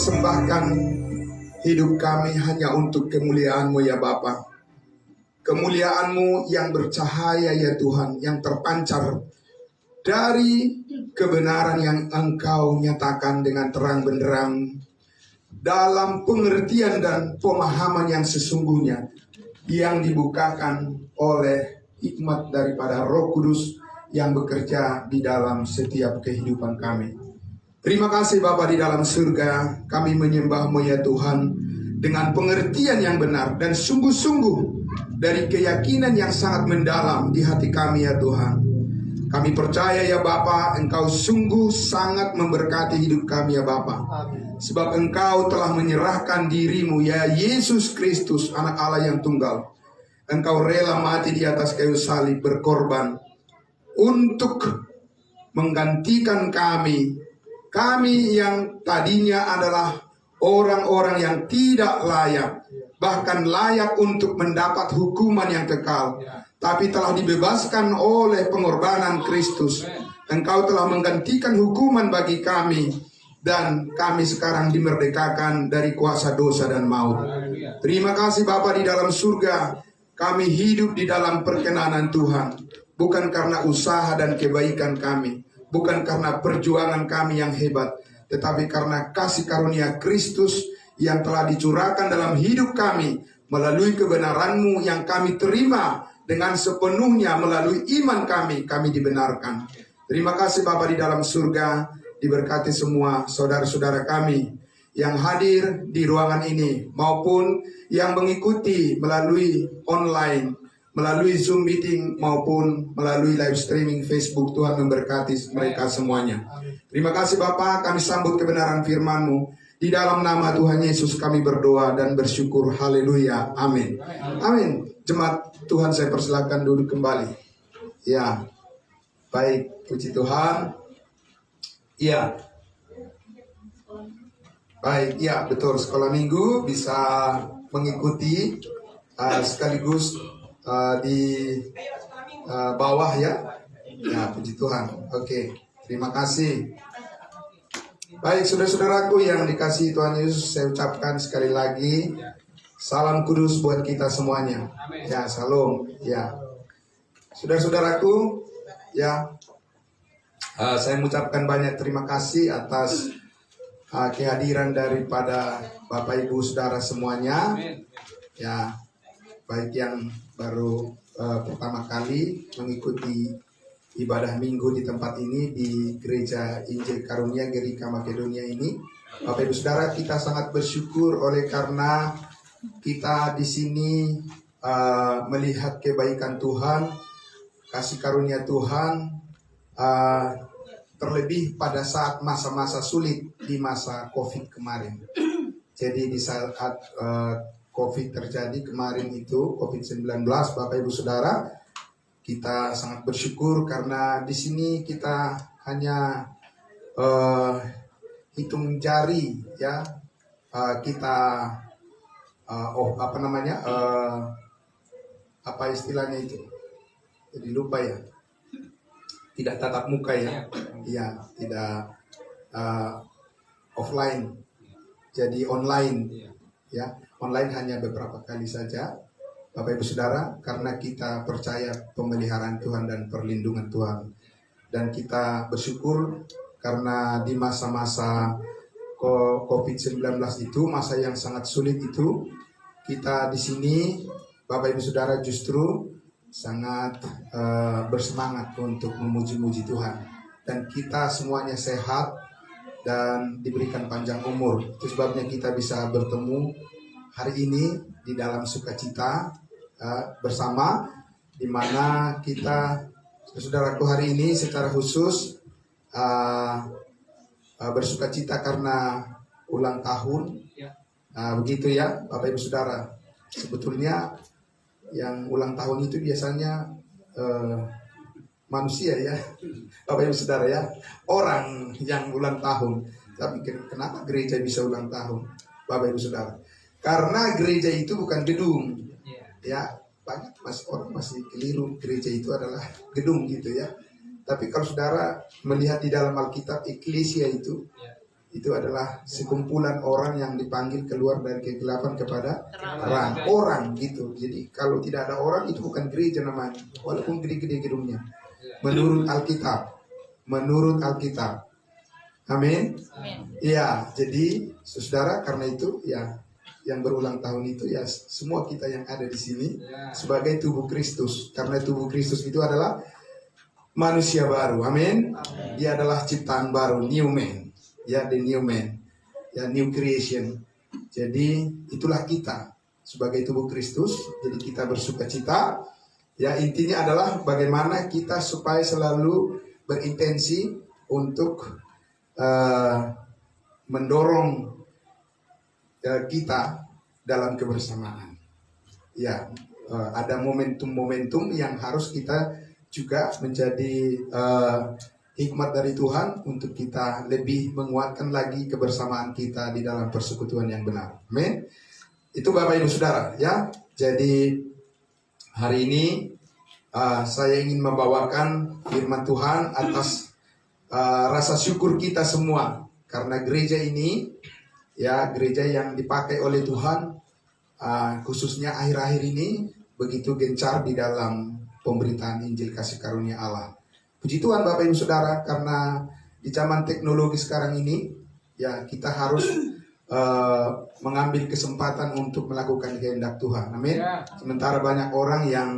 persembahkan hidup kami hanya untuk kemuliaan-Mu ya Bapa. Kemuliaan-Mu yang bercahaya ya Tuhan, yang terpancar dari kebenaran yang Engkau nyatakan dengan terang benderang dalam pengertian dan pemahaman yang sesungguhnya yang dibukakan oleh hikmat daripada Roh Kudus yang bekerja di dalam setiap kehidupan kami. Terima kasih Bapa di dalam surga, kami menyembah-Mu ya Tuhan dengan pengertian yang benar dan sungguh-sungguh dari keyakinan yang sangat mendalam di hati kami ya Tuhan. Kami percaya ya Bapa, Engkau sungguh sangat memberkati hidup kami ya Bapa. Sebab Engkau telah menyerahkan diri-Mu ya Yesus Kristus, anak Allah yang tunggal. Engkau rela mati di atas kayu salib berkorban untuk menggantikan kami yang tadinya adalah orang-orang yang tidak layak, bahkan layak untuk mendapat hukuman yang kekal, tapi telah dibebaskan oleh pengorbanan Kristus. Engkau telah menggantikan hukuman bagi kami, dan kami sekarang dimerdekakan dari kuasa dosa dan maut. Terima kasih Bapa di dalam surga, kami hidup di dalam perkenanan Tuhan, bukan karena usaha dan kebaikan kami, bukan karena perjuangan kami yang hebat, tetapi karena kasih karunia Kristus yang telah dicurahkan dalam hidup kami melalui kebenaran-Mu yang kami terima dengan sepenuhnya melalui iman kami dibenarkan. Terima kasih Bapa di dalam surga, diberkati semua saudara-saudara kami yang hadir di ruangan ini maupun yang mengikuti melalui online, melalui Zoom meeting maupun melalui live streaming Facebook. Tuhan memberkati mereka semuanya. Terima kasih Bapa, kami sambut kebenaran firman-Mu. Di dalam nama Tuhan Yesus kami berdoa dan bersyukur. Haleluya. Amin. Amin. Jemaat Tuhan, saya persilakan duduk kembali. Ya. Baik, puji Tuhan. Ya. Baik, ya betul. Sekolah minggu bisa mengikuti sekaligus di bawah ya. Ya, puji Tuhan. Oke, terima kasih. Baik, saudara-saudaraku yang dikasihi Tuhan Yesus, saya ucapkan sekali lagi salam kudus buat kita semuanya. Ya, salam. Ya, saudara-saudaraku, ya, saya mengucapkan banyak terima kasih atas kehadiran daripada Bapak Ibu Saudara semuanya. Ya, baik yang baru pertama kali mengikuti ibadah minggu di tempat ini di Gereja Injil Karunia Gerika Makedonia ini. Bapak Ibu Saudara, kita sangat bersyukur oleh karena kita di sini melihat kebaikan Tuhan, kasih karunia Tuhan, terlebih pada saat masa-masa sulit di masa COVID kemarin. Jadi di saat COVID terjadi kemarin itu, COVID-19, Bapak Ibu Saudara, kita sangat bersyukur karena di sini kita hanya hitung jari ya, kita apa istilahnya itu? Jadi lupa ya. Tidak tatap muka ya. Iya, tidak offline. Jadi online ya. Online hanya beberapa kali saja. Bapak Ibu Saudara, karena kita percaya pemeliharaan Tuhan dan perlindungan Tuhan. Dan kita bersyukur karena di masa-masa COVID-19 itu, masa yang sangat sulit itu, kita di sini, Bapak Ibu Saudara, justru sangat bersemangat untuk memuji-muji Tuhan. Dan kita semuanya sehat dan diberikan panjang umur. Itu sebabnya kita bisa bertemu hari ini di dalam sukacita bersama, di mana kita, saudaraku, hari ini secara khusus bersukacita karena ulang tahun. Begitu ya Bapak Ibu Saudara. Sebetulnya yang ulang tahun itu biasanya manusia ya Bapak Ibu Saudara ya, orang yang ulang tahun. Tapi kenapa gereja bisa ulang tahun Bapak Ibu Saudara? Karena gereja itu bukan gedung ya, banyak orang masih keliru gereja itu adalah gedung gitu ya. Tapi kalau saudara melihat di dalam Alkitab, eklesia itu Itu adalah sekumpulan orang yang dipanggil keluar dari kegelapan kepada terang. Orang gitu. Jadi kalau tidak ada orang itu bukan gereja namanya. Walaupun gede-gede gedungnya. Menurut Alkitab. Menurut Alkitab. Amin. Ya, jadi saudara, karena itu ya yang berulang tahun itu ya semua kita yang ada di sini sebagai tubuh Kristus. Karena tubuh Kristus itu adalah manusia baru. Amin. Dia adalah ciptaan baru, new man. Ya, the new man. Ya, new creation. Jadi itulah kita sebagai tubuh Kristus. Jadi kita bersukacita. Ya, intinya adalah bagaimana kita supaya selalu berintensi untuk mendorong kita dalam kebersamaan. Ya, ada momentum-momentum yang harus kita juga menjadi hikmat dari Tuhan untuk kita lebih menguatkan lagi kebersamaan kita di dalam persekutuan yang benar. Amin. Itu Bapak Ibu Saudara, ya. Jadi hari ini saya ingin membawakan firman Tuhan atas rasa syukur kita semua karena gereja ini ya gereja yang dipakai oleh Tuhan khususnya akhir-akhir ini begitu gencar di dalam pemberitaan Injil kasih karunia Allah. Puji Tuhan Bapak Ibu Saudara, karena di zaman teknologi sekarang ini ya kita harus mengambil kesempatan untuk melakukan kehendak Tuhan. Amin. Sementara banyak orang yang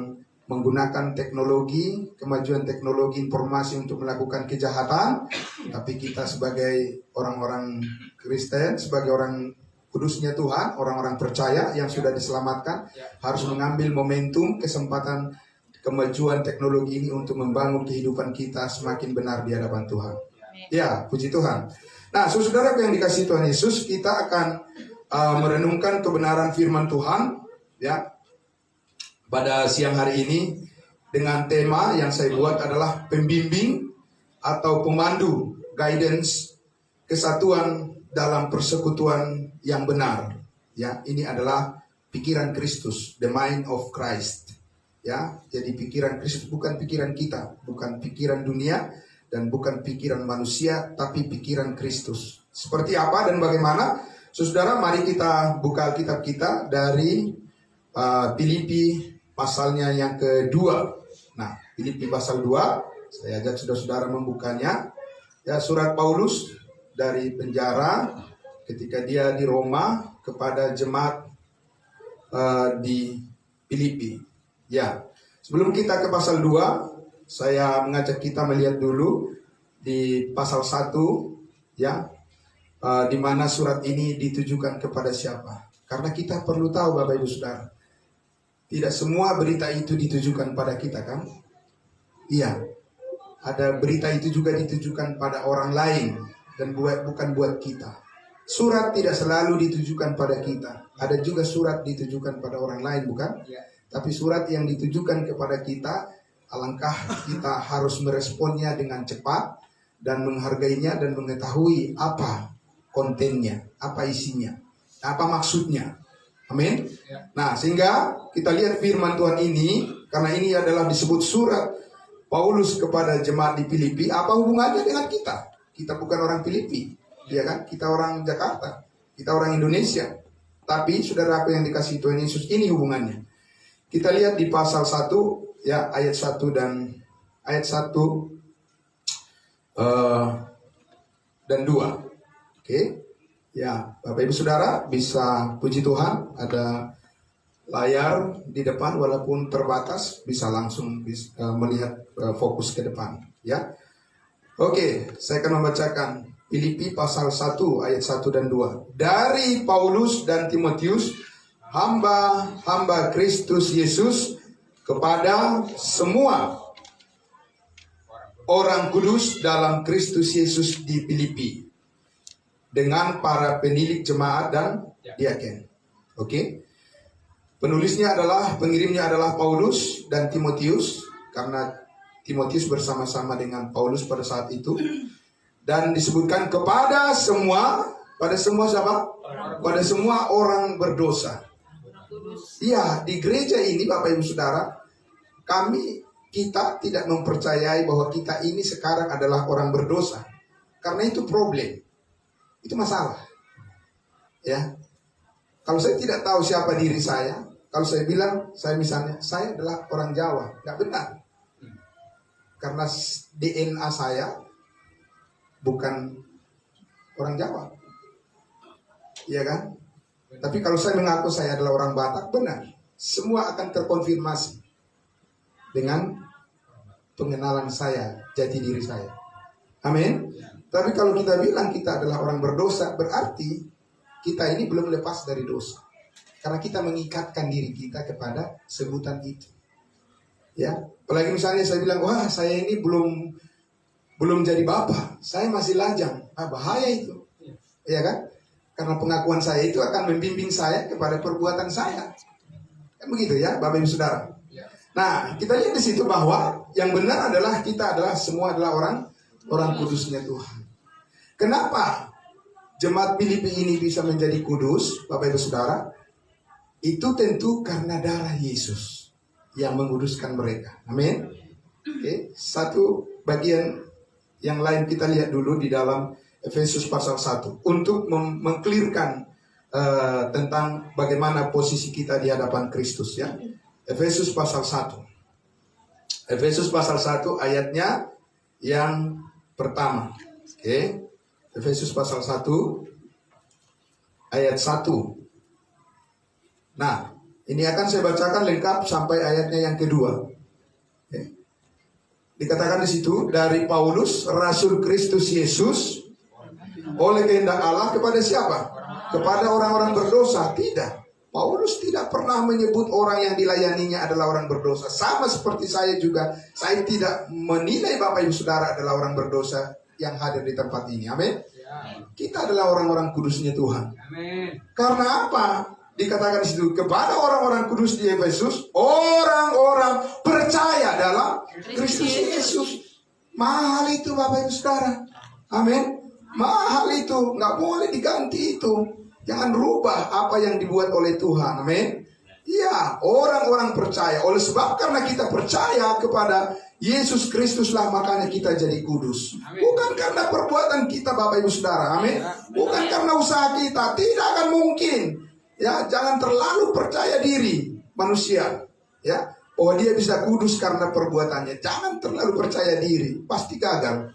menggunakan teknologi, kemajuan teknologi informasi untuk melakukan kejahatan, tapi kita sebagai orang-orang Kristen, sebagai orang kudusnya Tuhan, orang-orang percaya yang sudah diselamatkan, harus mengambil momentum, kesempatan kemajuan teknologi ini untuk membangun kehidupan kita semakin benar di hadapan Tuhan. Ya, puji Tuhan. Nah, saudara yang dikasihi Tuhan Yesus, kita akan merenungkan kebenaran firman Tuhan, ya. Pada siang hari ini dengan tema yang saya buat adalah pembimbing atau pemandu, guidance, kesatuan dalam persekutuan yang benar. Ya, ini adalah pikiran Kristus, the mind of Christ. Ya, jadi pikiran Kristus bukan pikiran kita, bukan pikiran dunia dan bukan pikiran manusia, tapi pikiran Kristus. Seperti apa dan bagaimana? Saudara, mari kita buka Alkitab kita dari Filipi pasalnya yang kedua. Nah, Filipi pasal 2, saya ajak saudara-saudara membukanya. Ya, surat Paulus dari penjara ketika dia di Roma kepada jemaat di Filipi. Ya, sebelum kita ke pasal 2, saya mengajak kita melihat dulu di pasal 1, ya, di mana surat ini ditujukan kepada siapa. Karena kita perlu tahu Bapak Ibu Saudara, tidak semua berita itu ditujukan pada kita, kan? Iya, ada berita itu juga ditujukan pada orang lain dan bukan buat kita. Surat tidak selalu ditujukan pada kita. Ada juga surat ditujukan pada orang lain, bukan? Tapi surat yang ditujukan kepada kita, alangkah kita harus meresponnya dengan cepat dan menghargainya dan mengetahui apa kontennya, apa isinya, apa maksudnya. Amin. Nah, sehingga kita lihat firman Tuhan ini, karena ini adalah disebut surat Paulus kepada jemaat di Filipi. Apa hubungannya dengan kita? Kita bukan orang Filipi, ya kan? Kita orang Jakarta, kita orang Indonesia. Tapi saudara aku yang dikasihi Tuhan Yesus, ini hubungannya. Kita lihat di pasal 1, ya, ayat 1 dan ayat 1 dan 2. Oke. Ya, Bapak Ibu Saudara bisa puji Tuhan, ada layar di depan walaupun terbatas, bisa langsung melihat fokus ke depan, ya. Oke, saya akan membacakan Filipi pasal 1 ayat 1 dan 2. Dari Paulus dan Timotius, hamba-hamba Kristus Yesus, kepada semua orang kudus dalam Kristus Yesus di Filipi, dengan para penilik jemaat dan diaken. Oke. Penulisnya adalah, pengirimnya adalah Paulus dan Timotius, karena Timotius bersama-sama dengan Paulus pada saat itu. Dan disebutkan kepada semua, pada semua siapa? Pada semua orang berdosa. Iya, di gereja ini Bapak Ibu Saudara, kita tidak mempercayai bahwa kita ini sekarang adalah orang berdosa. Karena itu problem. itu masalah. Ya, kalau saya tidak tahu siapa diri saya, kalau saya bilang, saya adalah orang Jawa, nggak benar. Karena DNA saya bukan orang Jawa, iya kan? Tapi kalau saya mengaku saya adalah orang Batak, benar. Semua akan terkonfirmasi dengan pengenalan saya, jati diri saya. Amin. Tapi kalau kita bilang kita adalah orang berdosa, berarti kita ini belum lepas dari dosa. Karena kita mengikatkan diri kita kepada sebutan itu. Ya, apalagi misalnya saya bilang, wah saya ini belum jadi bapak, saya masih lajang. Bahaya itu. Ya kan? Karena pengakuan saya itu akan membimbing saya kepada perbuatan saya. Kan begitu ya, Bapak Ibu Saudara. Nah, kita lihat di situ bahwa yang benar adalah kita adalah semua adalah orang kudusnya Tuhan. Kenapa jemaat Filipi ini bisa menjadi kudus, Bapak Ibu Saudara? Itu tentu karena darah Yesus yang menguduskan mereka. Amin. Oke, satu bagian yang lain kita lihat dulu di dalam Efesus pasal 1 untuk mengklirkan tentang bagaimana posisi kita di hadapan Kristus ya. Efesus pasal 1. Efesus pasal 1 ayatnya yang pertama. Oke. Efesus pasal 1 ayat 1. Nah, ini akan saya bacakan lengkap sampai ayatnya yang kedua. Oke. Dikatakan di situ, dari Paulus, Rasul Kristus Yesus, oleh kehendak Allah kepada siapa? Kepada orang-orang berdosa. Tidak. Paulus tidak pernah menyebut orang yang dilayaninya adalah orang berdosa. Sama seperti saya juga, saya tidak menilai Bapak Ibu Saudara adalah orang berdosa yang hadir di tempat ini. Amin. Kita adalah orang-orang kudusnya Tuhan. Amin. Karena apa? Dikatakan di situ, kepada orang-orang kudus di Efesus, orang-orang percaya dalam Kristus Yesus. Mahal itu Bapak Ibu Saudara. Amin. Mahal itu, nggak boleh diganti itu. Jangan rubah apa yang dibuat oleh Tuhan. Amin. Iya, orang-orang percaya. Oleh sebab karena kita percaya kepada Yesus Kristuslah, makanya kita jadi kudus. Amin. Bukan karena perbuatan kita Bapak Ibu Saudara. Amin. Bukan karena usaha kita. Tidak akan mungkin. Ya, jangan terlalu percaya diri manusia. Ya, oh dia bisa kudus karena perbuatannya. Jangan terlalu percaya diri, pasti gagal.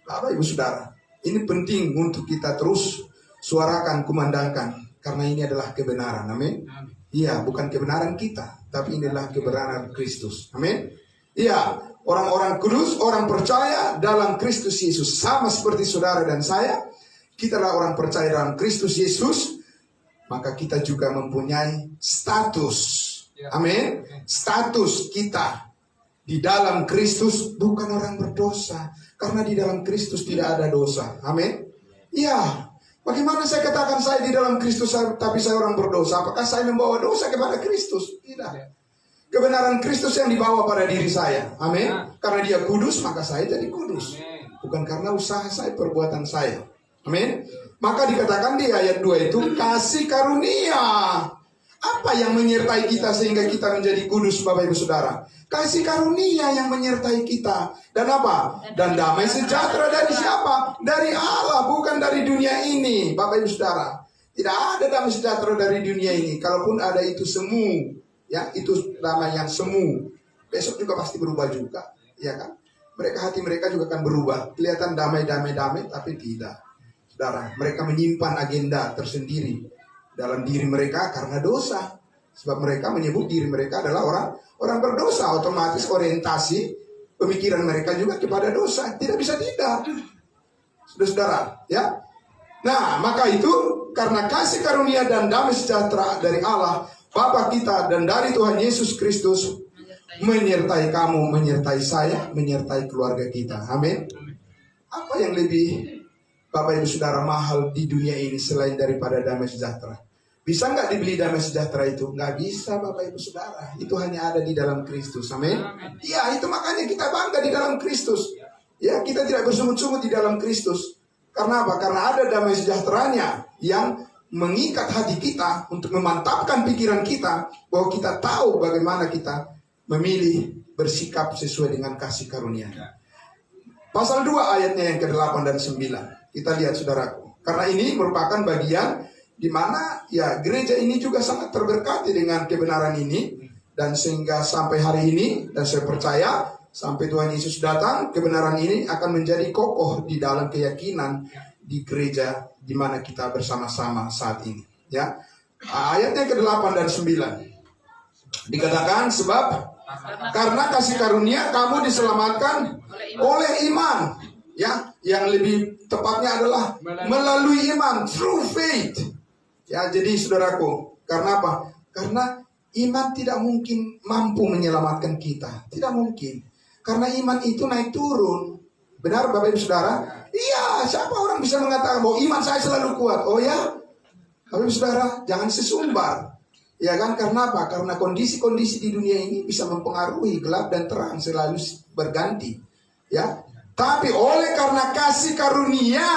Bapak Ibu Saudara, ini penting untuk kita terus suarakan, kumandangkan, karena ini adalah kebenaran. Amin. Iya, bukan kebenaran kita, tapi ini adalah kebenaran Kristus. Amin. Iya, orang-orang kudus, orang percaya dalam Kristus Yesus, sama seperti saudara dan saya. Kita adalah orang percaya dalam Kristus Yesus. Maka kita juga mempunyai status. Amin. Status kita di dalam Kristus bukan orang berdosa. Karena di dalam Kristus tidak ada dosa. Amin. Ya, bagaimana saya katakan saya di dalam Kristus tapi saya orang berdosa? Apakah saya membawa dosa kepada Kristus? Tidak. Kebenaran Kristus yang dibawa pada diri saya. Amin. Karena dia kudus, maka saya jadi kudus. Bukan karena usaha saya, perbuatan saya. Amin. Maka dikatakan di ayat 2 itu kasih karunia. Apa yang menyertai kita sehingga kita menjadi kudus Bapak Ibu Saudara? Kasih karunia yang menyertai kita. Dan apa? Dan damai sejahtera dari siapa? Dari Allah, bukan dari dunia ini Bapak Ibu Saudara. Tidak ada damai sejahtera dari dunia ini. Kalaupun ada itu semu. Ya, itu damai yang semu. Besok juga pasti berubah juga. Ya kan? Hati mereka juga akan berubah. Kelihatan damai-damai tapi tidak. Saudara, mereka menyimpan agenda tersendiri dalam diri mereka karena dosa. Sebab mereka menyebut diri mereka adalah orang berdosa. Otomatis orientasi pemikiran mereka juga kepada dosa. Tidak bisa tidak. Saudara, ya. Nah, maka itu karena kasih karunia dan damai sejahtera dari Allah, Bapa kita dan dari Tuhan Yesus Kristus menyertai kamu, menyertai saya, menyertai keluarga kita. Amin. Apa yang lebih Bapak Ibu Saudara mahal di dunia ini selain daripada damai sejahtera? Bisa nggak dibeli damai sejahtera itu? Nggak bisa Bapak Ibu Saudara. Itu hanya ada di dalam Kristus. Amin. Ya, itu makanya kita bangga di dalam Kristus. Ya, kita tidak bersungut-sungut di dalam Kristus. Karena apa? Karena ada damai sejahteranya yang mengikat hati kita untuk memantapkan pikiran kita bahwa kita tahu bagaimana kita memilih bersikap sesuai dengan kasih karunia. Pasal 2 ayatnya yang ke-8 dan 9. Kita lihat saudaraku. Karena ini merupakan bagian di mana ya gereja ini juga sangat terberkati dengan kebenaran ini. Dan sehingga sampai hari ini, dan saya percaya sampai Tuhan Yesus datang, kebenaran ini akan menjadi kokoh di dalam keyakinan di gereja di mana kita bersama-sama saat ini. Ya, ayatnya ke-8 dan 9 dikatakan, sebab karena kasih karunia kamu diselamatkan oleh iman. Ya, yang lebih tepatnya adalah melalui iman, through faith. Ya, jadi saudaraku, karena apa? Karena iman tidak mungkin mampu menyelamatkan kita, tidak mungkin. Karena iman itu naik turun. Benar Bapak Ibu Saudara? Iya, siapa orang bisa mengatakan bahwa iman saya selalu kuat? Oh ya, Bapak Ibu Saudara, jangan sesumbar. Ya kan, karena apa? Karena kondisi-kondisi di dunia ini bisa mempengaruhi, gelap dan terang selalu berganti. Ya, tapi oleh karena kasih karunia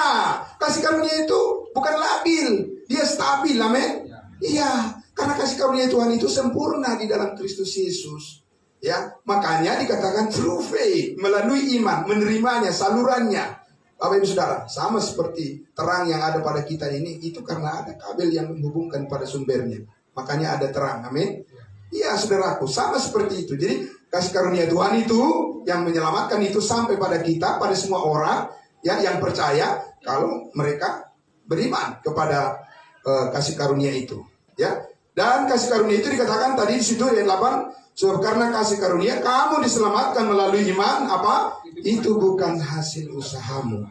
itu bukan labil, dia stabil, amin. Iya, karena kasih karunia Tuhan itu sempurna di dalam Kristus Yesus. Ya, makanya dikatakan through faith, melalui iman, menerimanya, salurannya. Bapak Ibu Saudara, sama seperti terang yang ada pada kita ini, itu karena ada kabel yang menghubungkan pada sumbernya. Makanya ada terang, amin. Iya saudaraku, sama seperti itu. Jadi kasih karunia Tuhan itu yang menyelamatkan itu sampai pada kita, pada semua orang ya yang percaya kalau mereka beriman kepada kasih karunia itu. Ya, dan kasih karunia itu dikatakan tadi di situ ayat 8. Sebab karena kasih karunia kamu diselamatkan melalui iman, apa? Itu bukan hasil usahamu,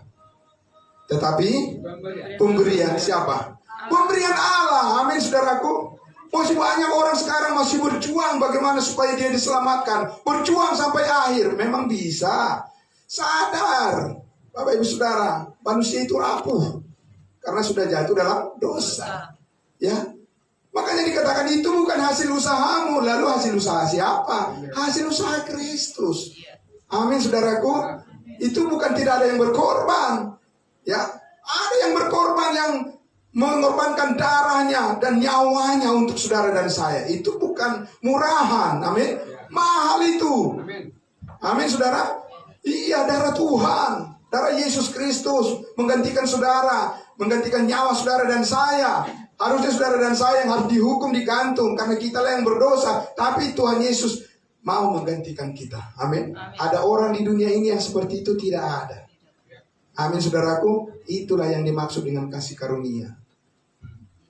tetapi pemberian siapa? Pemberian Allah. Amin saudaraku. Masih banyak orang sekarang masih berjuang bagaimana supaya dia diselamatkan, berjuang sampai akhir. Memang bisa. Sadar Bapak Ibu Saudara, manusia itu rapuh karena sudah jatuh dalam dosa. Ya, makanya dikatakan itu bukan hasil usahamu. Lalu hasil usaha siapa? Hasil usaha Kristus. Amin saudaraku. Itu bukan tidak ada yang berkorban. Ya, ada yang berkorban, yang mengorbankan darahnya dan nyawanya untuk saudara dan saya. Itu bukan murahan. Amin. Mahal itu. Amin saudara. Iya, darah Tuhan, darah Yesus Kristus menggantikan saudara, menggantikan nyawa saudara dan saya. Harusnya saudara dan saya yang harus dihukum, digantung karena kita lah yang berdosa. Tapi Tuhan Yesus mau menggantikan kita. Amin. Ada orang di dunia ini yang seperti itu? Tidak ada. Amin saudaraku. Itulah yang dimaksud dengan kasih karunia.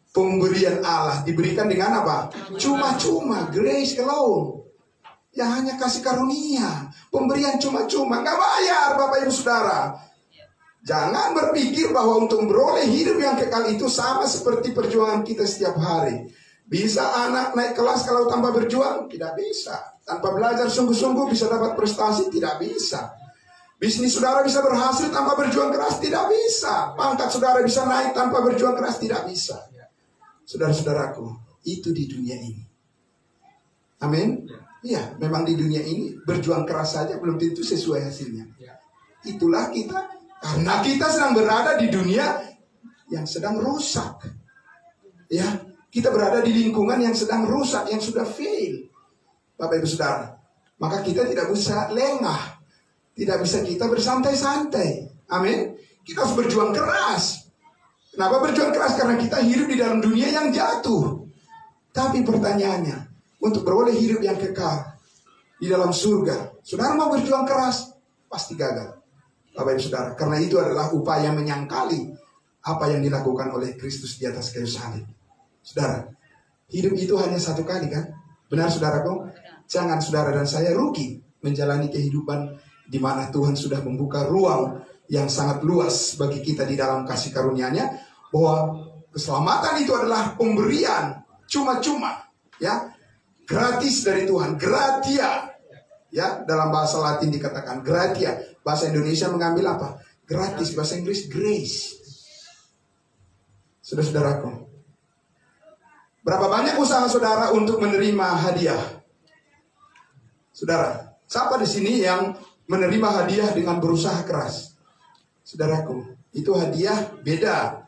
Pemberian Allah diberikan dengan apa? Cuma-cuma, grace alone. Ya hanya kasih karunia. Pemberian cuma-cuma, gak bayar Bapak Ibu Saudara. Jangan berpikir bahwa untuk memperoleh hidup yang kekal itu sama seperti perjuangan kita setiap hari. Bisa anak naik kelas kalau tanpa berjuang? Tidak bisa. Tanpa belajar sungguh-sungguh bisa dapat prestasi? Tidak bisa. Bisnis saudara bisa berhasil tanpa berjuang keras? Tidak bisa. Pangkat saudara bisa naik tanpa berjuang keras? Tidak bisa. Saudara-saudaraku, itu di dunia ini. Amin. Iya, memang di dunia ini berjuang keras saja belum tentu sesuai hasilnya. Itulah kita, karena kita sedang berada di dunia yang sedang rusak. Ya, kita berada di lingkungan yang sedang rusak, yang sudah fail. Bapak Ibu Saudara, maka kita tidak bisa lengah. Tidak bisa kita bersantai-santai. Amin. Kita harus berjuang keras. Kenapa berjuang keras? Karena kita hidup di dalam dunia yang jatuh. Tapi pertanyaannya, untuk beroleh hidup yang kekal di dalam surga, saudara mau berjuang keras? Pasti gagal, Bapak Ibu Saudara. Karena itu adalah upaya menyangkali apa yang dilakukan oleh Kristus di atas kayu salib. Saudara, hidup itu hanya satu kali kan? Benar saudaraku? Jangan saudara dan saya rugi menjalani kehidupan di mana Tuhan sudah membuka ruang yang sangat luas bagi kita di dalam kasih karunia-Nya, bahwa keselamatan itu adalah pemberian cuma-cuma, ya, gratis dari Tuhan, gratia. Ya, dalam bahasa Latin dikatakan gratia. Bahasa Indonesia mengambil apa? Gratis. Bahasa Inggris grace. Saudara-saudaraku, berapa banyak usaha saudara untuk menerima hadiah? Saudara, siapa di sini yang menerima hadiah dengan berusaha keras? Saudaraku, itu hadiah beda.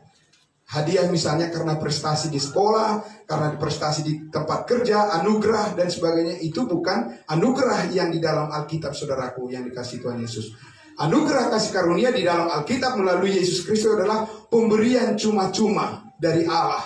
Hadiah misalnya karena prestasi di sekolah, karena prestasi di tempat kerja, anugerah dan sebagainya. Itu bukan anugerah yang di dalam Alkitab saudaraku yang dikasih Tuhan Yesus. Anugerah kasih karunia di dalam Alkitab melalui Yesus Kristus adalah pemberian cuma-cuma dari Allah.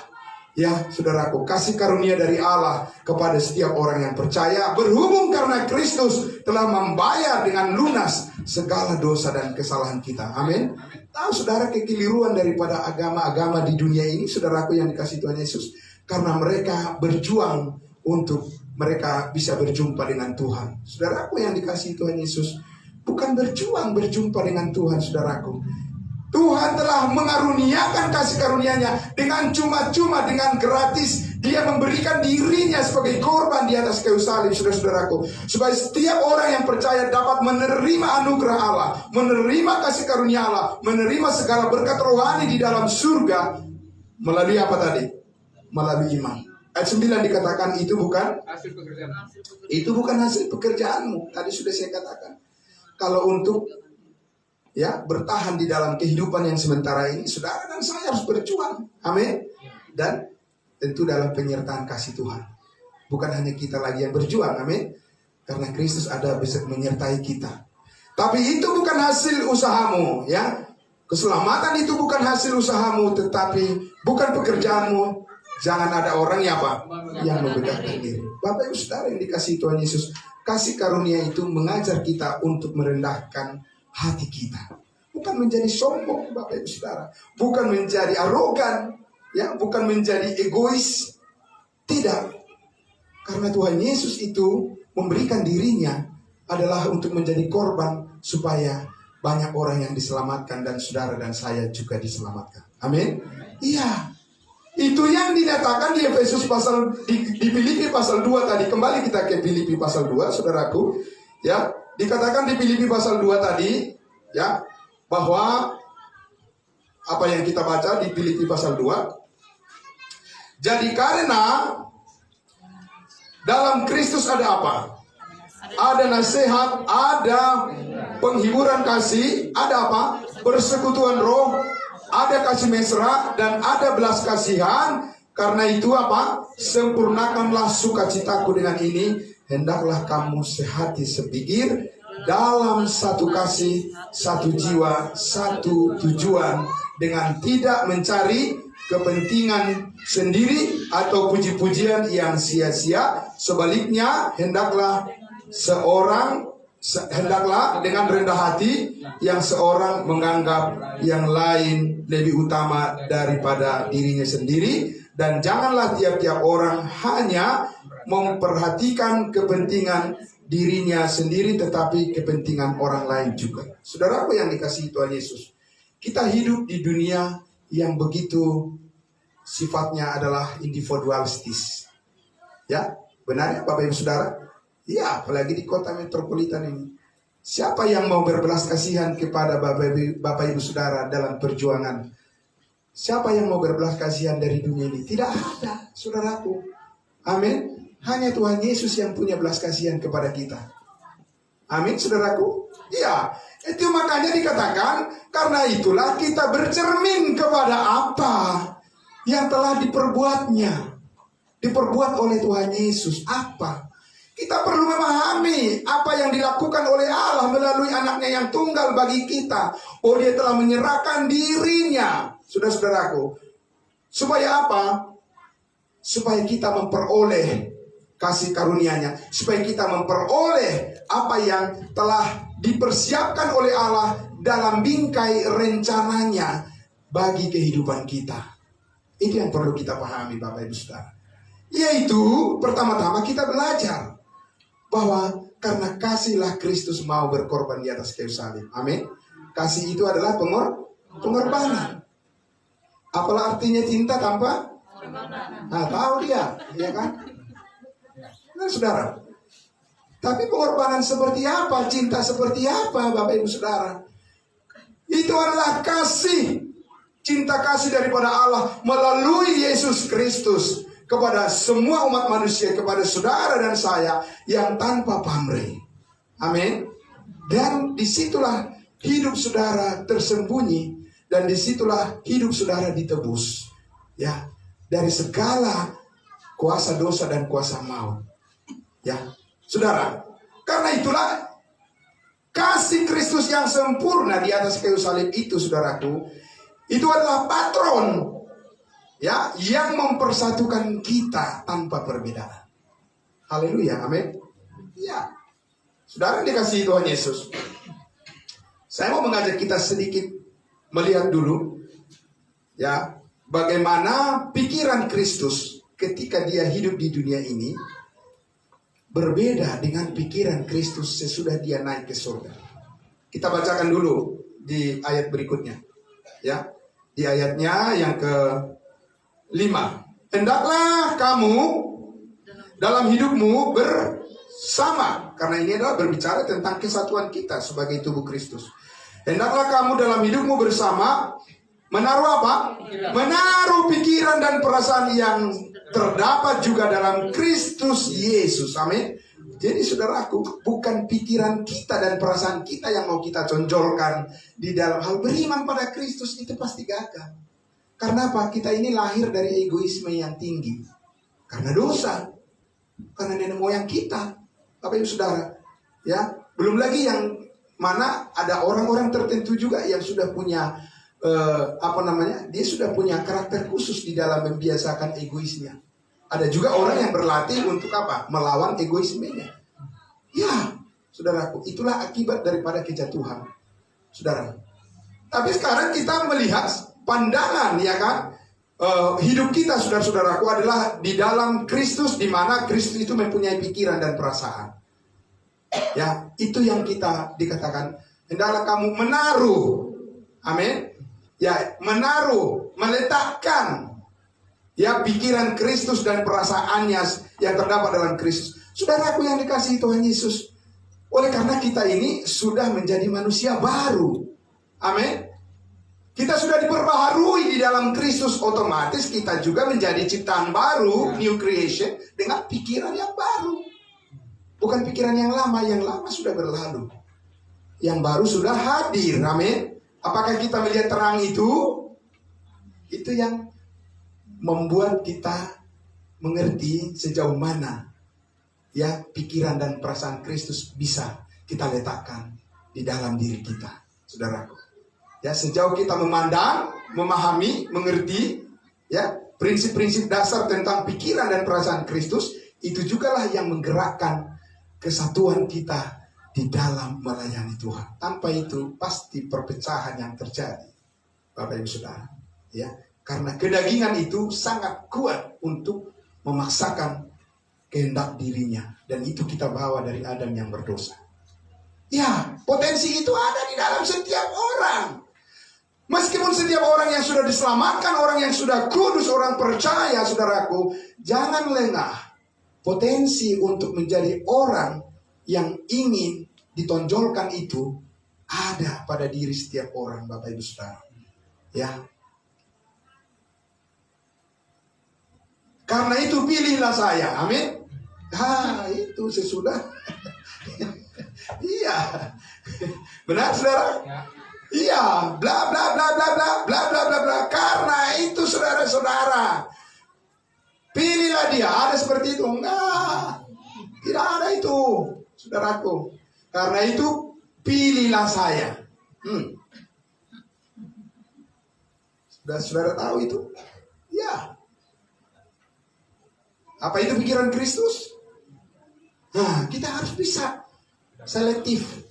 Ya, saudaraku, kasih karunia dari Allah kepada setiap orang yang percaya, berhubung karena Kristus telah membayar dengan lunas segala dosa dan kesalahan kita. Amin. Tahu saudara kekeliruan daripada agama-agama di dunia ini, saudaraku yang dikasihi Tuhan Yesus, karena mereka berjuang untuk mereka bisa berjumpa dengan Tuhan. Saudaraku yang dikasihi Tuhan Yesus, bukan berjuang berjumpa dengan Tuhan, saudaraku. Tuhan telah mengaruniakan kasih karunia-Nya dengan cuma-cuma, dengan gratis. Dia memberikan dirinya sebagai korban di atas kayu salib, saudara-saudaraku, supaya setiap orang yang percaya dapat menerima anugerah Allah, menerima kasih karunia Allah, menerima segala berkat rohani di dalam surga. Melalui apa tadi? Melalui iman. Ayat 9 dikatakan itu bukan hasil pekerjaan. Itu bukan hasil pekerjaanmu. Tadi sudah saya katakan. Kalau untuk bertahan di dalam kehidupan yang sementara ini, saudara dan saya harus berjuang. Amin. Dan tentu dalam penyertaan kasih Tuhan. Bukan hanya kita lagi yang berjuang. Amin. Karena Kristus ada bisa menyertai kita. Tapi itu bukan hasil usahamu, ya. Keselamatan itu bukan hasil usahamu, tetapi bukan pekerjaanmu. Jangan ada orang yang membedahkan diri. Bapak Ibu Saudara yang dikasihi Tuhan Yesus, kasih karunia itu mengajar kita untuk merendahkan hati kita, bukan menjadi sombong, Bapak Ibu Saudara, bukan menjadi arogan, ya, bukan menjadi egois, tidak. Karena Tuhan Yesus itu memberikan dirinya adalah untuk menjadi korban supaya banyak orang yang diselamatkan dan saudara dan saya juga diselamatkan. Amin. Iya. Itu yang dinyatakan di Efesus di Filipi pasal 2 tadi. Kembali kita ke Filipi pasal 2, saudaraku, ya. Dikatakan di Filipi pasal 2 tadi, ya, bahwa apa yang kita baca di Filipi pasal 2. Jadi karena dalam Kristus ada apa? Ada nasihat, ada penghiburan kasih, ada apa? Persekutuan roh, ada kasih mesra, dan ada belas kasihan. Karena itu apa? Sempurnakanlah sukacitaku dengan ini. Hendaklah kamu sehati sepikir, dalam satu kasih, satu jiwa, satu tujuan, dengan tidak mencari kepentingan sendiri atau puji-pujian yang sia-sia. Sebaliknya, hendaklah dengan rendah hati yang seorang menganggap yang lain lebih utama daripada dirinya sendiri. Dan janganlah tiap-tiap orang hanya memperhatikan kepentingan dirinya sendiri, tetapi kepentingan orang lain juga. Saudaraku yang dikasihi Tuhan Yesus, kita hidup di dunia yang begitu sifatnya adalah individualistis. Ya, benar ya Bapak Ibu Saudara? Ya, apalagi di kota metropolitan ini. Siapa yang mau berbelas kasihan kepada Bapak Ibu Saudara dalam perjuangan? Siapa yang mau berbelas kasihan dari dunia ini? Tidak ada, saudaraku. Amin. Hanya Tuhan Yesus yang punya belas kasihan kepada kita. Amin, saudaraku. Iya, itu makanya dikatakan, karena itulah kita bercermin kepada apa yang telah diperbuat oleh Tuhan Yesus. Apa? Kita perlu memahami apa yang dilakukan oleh Allah melalui anaknya yang tunggal bagi kita. Oh, dia telah menyerahkan dirinya, saudara-saudaraku. Supaya apa? Supaya kita memperoleh kasih karunia-Nya, supaya kita memperoleh apa yang telah dipersiapkan oleh Allah dalam bingkai rencananya bagi kehidupan kita. Itu yang perlu kita pahami, Bapak Ibu Saudara. Yaitu pertama-tama kita belajar bahwa karena kasihlah Kristus mau berkorban di atas kayu salib. Amin. Kasih itu adalah pengorbanan. Apalah artinya cinta tanpa pengorbanan? Nah, tahu dia, ya kan? Nah, saudara. Tapi pengorbanan seperti apa? Cinta seperti apa, Bapak Ibu Saudara? Itu adalah kasih. Cinta kasih daripada Allah melalui Yesus Kristus kepada semua umat manusia, kepada saudara dan saya yang tanpa pamrih. Amin. Dan disitulah hidup saudara tersembunyi, dan disitulah hidup saudara ditebus, ya, dari segala kuasa dosa dan kuasa maut. Ya, saudara. Karena itulah Kasih Kristus yang sempurna di atas kayu salib itu, saudaraku, itu adalah patron ya yang mempersatukan kita tanpa perbedaan. Haleluya, amin. Ya, saudara dikasihi Tuhan Yesus. Saya mau mengajak kita sedikit melihat dulu ya bagaimana pikiran Kristus ketika dia hidup di dunia ini berbeda dengan pikiran Kristus sesudah dia naik ke surga. Kita bacakan dulu di ayat berikutnya. Ya, di ayatnya yang ke-5. Hendaklah kamu dalam hidupmu bersama, karena ini adalah berbicara tentang kesatuan kita sebagai tubuh Kristus. Hendaklah kamu dalam hidupmu bersama menaruh apa? Menaruh pikiran dan perasaan yang terdapat juga dalam Kristus Yesus. Amin. Jadi saudaraku, bukan pikiran kita dan perasaan kita yang mau kita tonjolkan di dalam hal beriman pada Kristus, itu pasti gagal. Karena apa? Kita ini lahir dari egoisme yang tinggi. Karena dosa. Karena nenek moyang kita. Bapak Ibu Saudara. Ya, belum lagi yang mana ada orang-orang tertentu juga yang sudah punya dia sudah punya karakter khusus di dalam membiasakan egoisnya. Ada juga orang yang berlatih untuk apa? Melawan egoismenya. Ya, saudaraku, itulah akibat daripada kejatuhan, saudara. Tapi sekarang kita melihat pandangan, ya kan? Hidup kita, saudara-saudaraku, adalah di dalam Kristus, di mana Kristus itu mempunyai pikiran dan perasaan. Ya, itu yang kita dikatakan hendaklah kamu menaruh, amin. Ya, menaruh, meletakkan ya pikiran Kristus dan perasaannya yang terdapat dalam Kristus. Saudaraku yang dikasihi Tuhan Yesus, oleh karena kita ini sudah menjadi manusia baru, amin. Kita sudah diperbaharui di dalam Kristus, otomatis kita juga menjadi ciptaan baru, new creation, dengan pikiran yang baru. Bukan pikiran yang lama sudah berlalu. Yang baru sudah hadir, amin. Apakah kita melihat terang itu? Itu yang membuat kita mengerti sejauh mana ya pikiran dan perasaan Kristus bisa kita letakkan di dalam diri kita, saudaraku. Ya, sejauh kita memandang, memahami, mengerti ya prinsip-prinsip dasar tentang pikiran dan perasaan Kristus, itu jugalah yang menggerakkan kesatuan kita di dalam melayani Tuhan. Tanpa itu pasti perpecahan yang terjadi, Bapak Ibu Saudara. Ya, karena kedagingan itu sangat kuat untuk memaksakan kehendak dirinya, dan itu kita bawa dari Adam yang berdosa. Ya, potensi itu ada di dalam setiap orang. Meskipun setiap orang yang sudah diselamatkan, orang yang sudah kudus, orang percaya, saudaraku, jangan lengah. Potensi untuk menjadi orang yang ingin ditonjolkan itu ada pada diri setiap orang, Bapak Ibu Saudara. Ya. Karena itu pilihlah saya, amin. Itu sesudah. Iya. Benar, saudara? Iya, bla bla bla bla bla bla bla bla bla. Karena itu, saudara-saudara, pilihlah dia. Ada seperti itu? Enggak. Tidak ada itu, saudaraku. Karena itu pilihlah saya. Sudah saudara tahu itu? Ya. Apa itu pikiran Kristus? Nah, kita harus bisa selektif.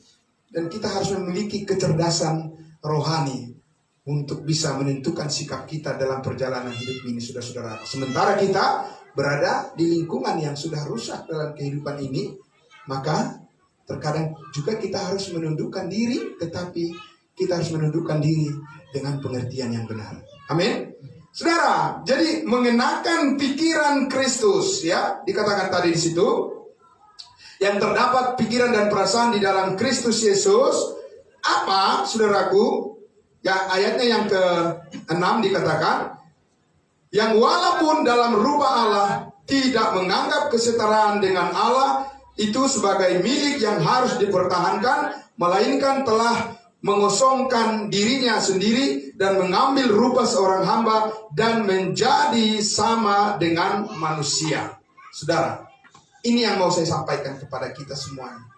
Dan kita harus memiliki kecerdasan rohani untuk bisa menentukan sikap kita dalam perjalanan hidup ini, saudara-saudara. Sementara kita berada di lingkungan yang sudah rusak dalam kehidupan ini, maka terkadang juga kita harus menundukkan diri, tetapi kita harus menundukkan diri dengan pengertian yang benar. Amin. Saudara, jadi mengenakan pikiran Kristus, ya, dikatakan tadi di situ, yang terdapat pikiran dan perasaan di dalam Kristus Yesus. Apa, saudaraku? Ya, ayatnya yang ke-6 dikatakan, yang walaupun dalam rupa Allah tidak menganggap kesetaraan dengan Allah itu sebagai milik yang harus dipertahankan, melainkan telah mengosongkan dirinya sendiri dan mengambil rupa seorang hamba dan menjadi sama dengan manusia. Saudara, ini yang mau saya sampaikan kepada kita semuanya.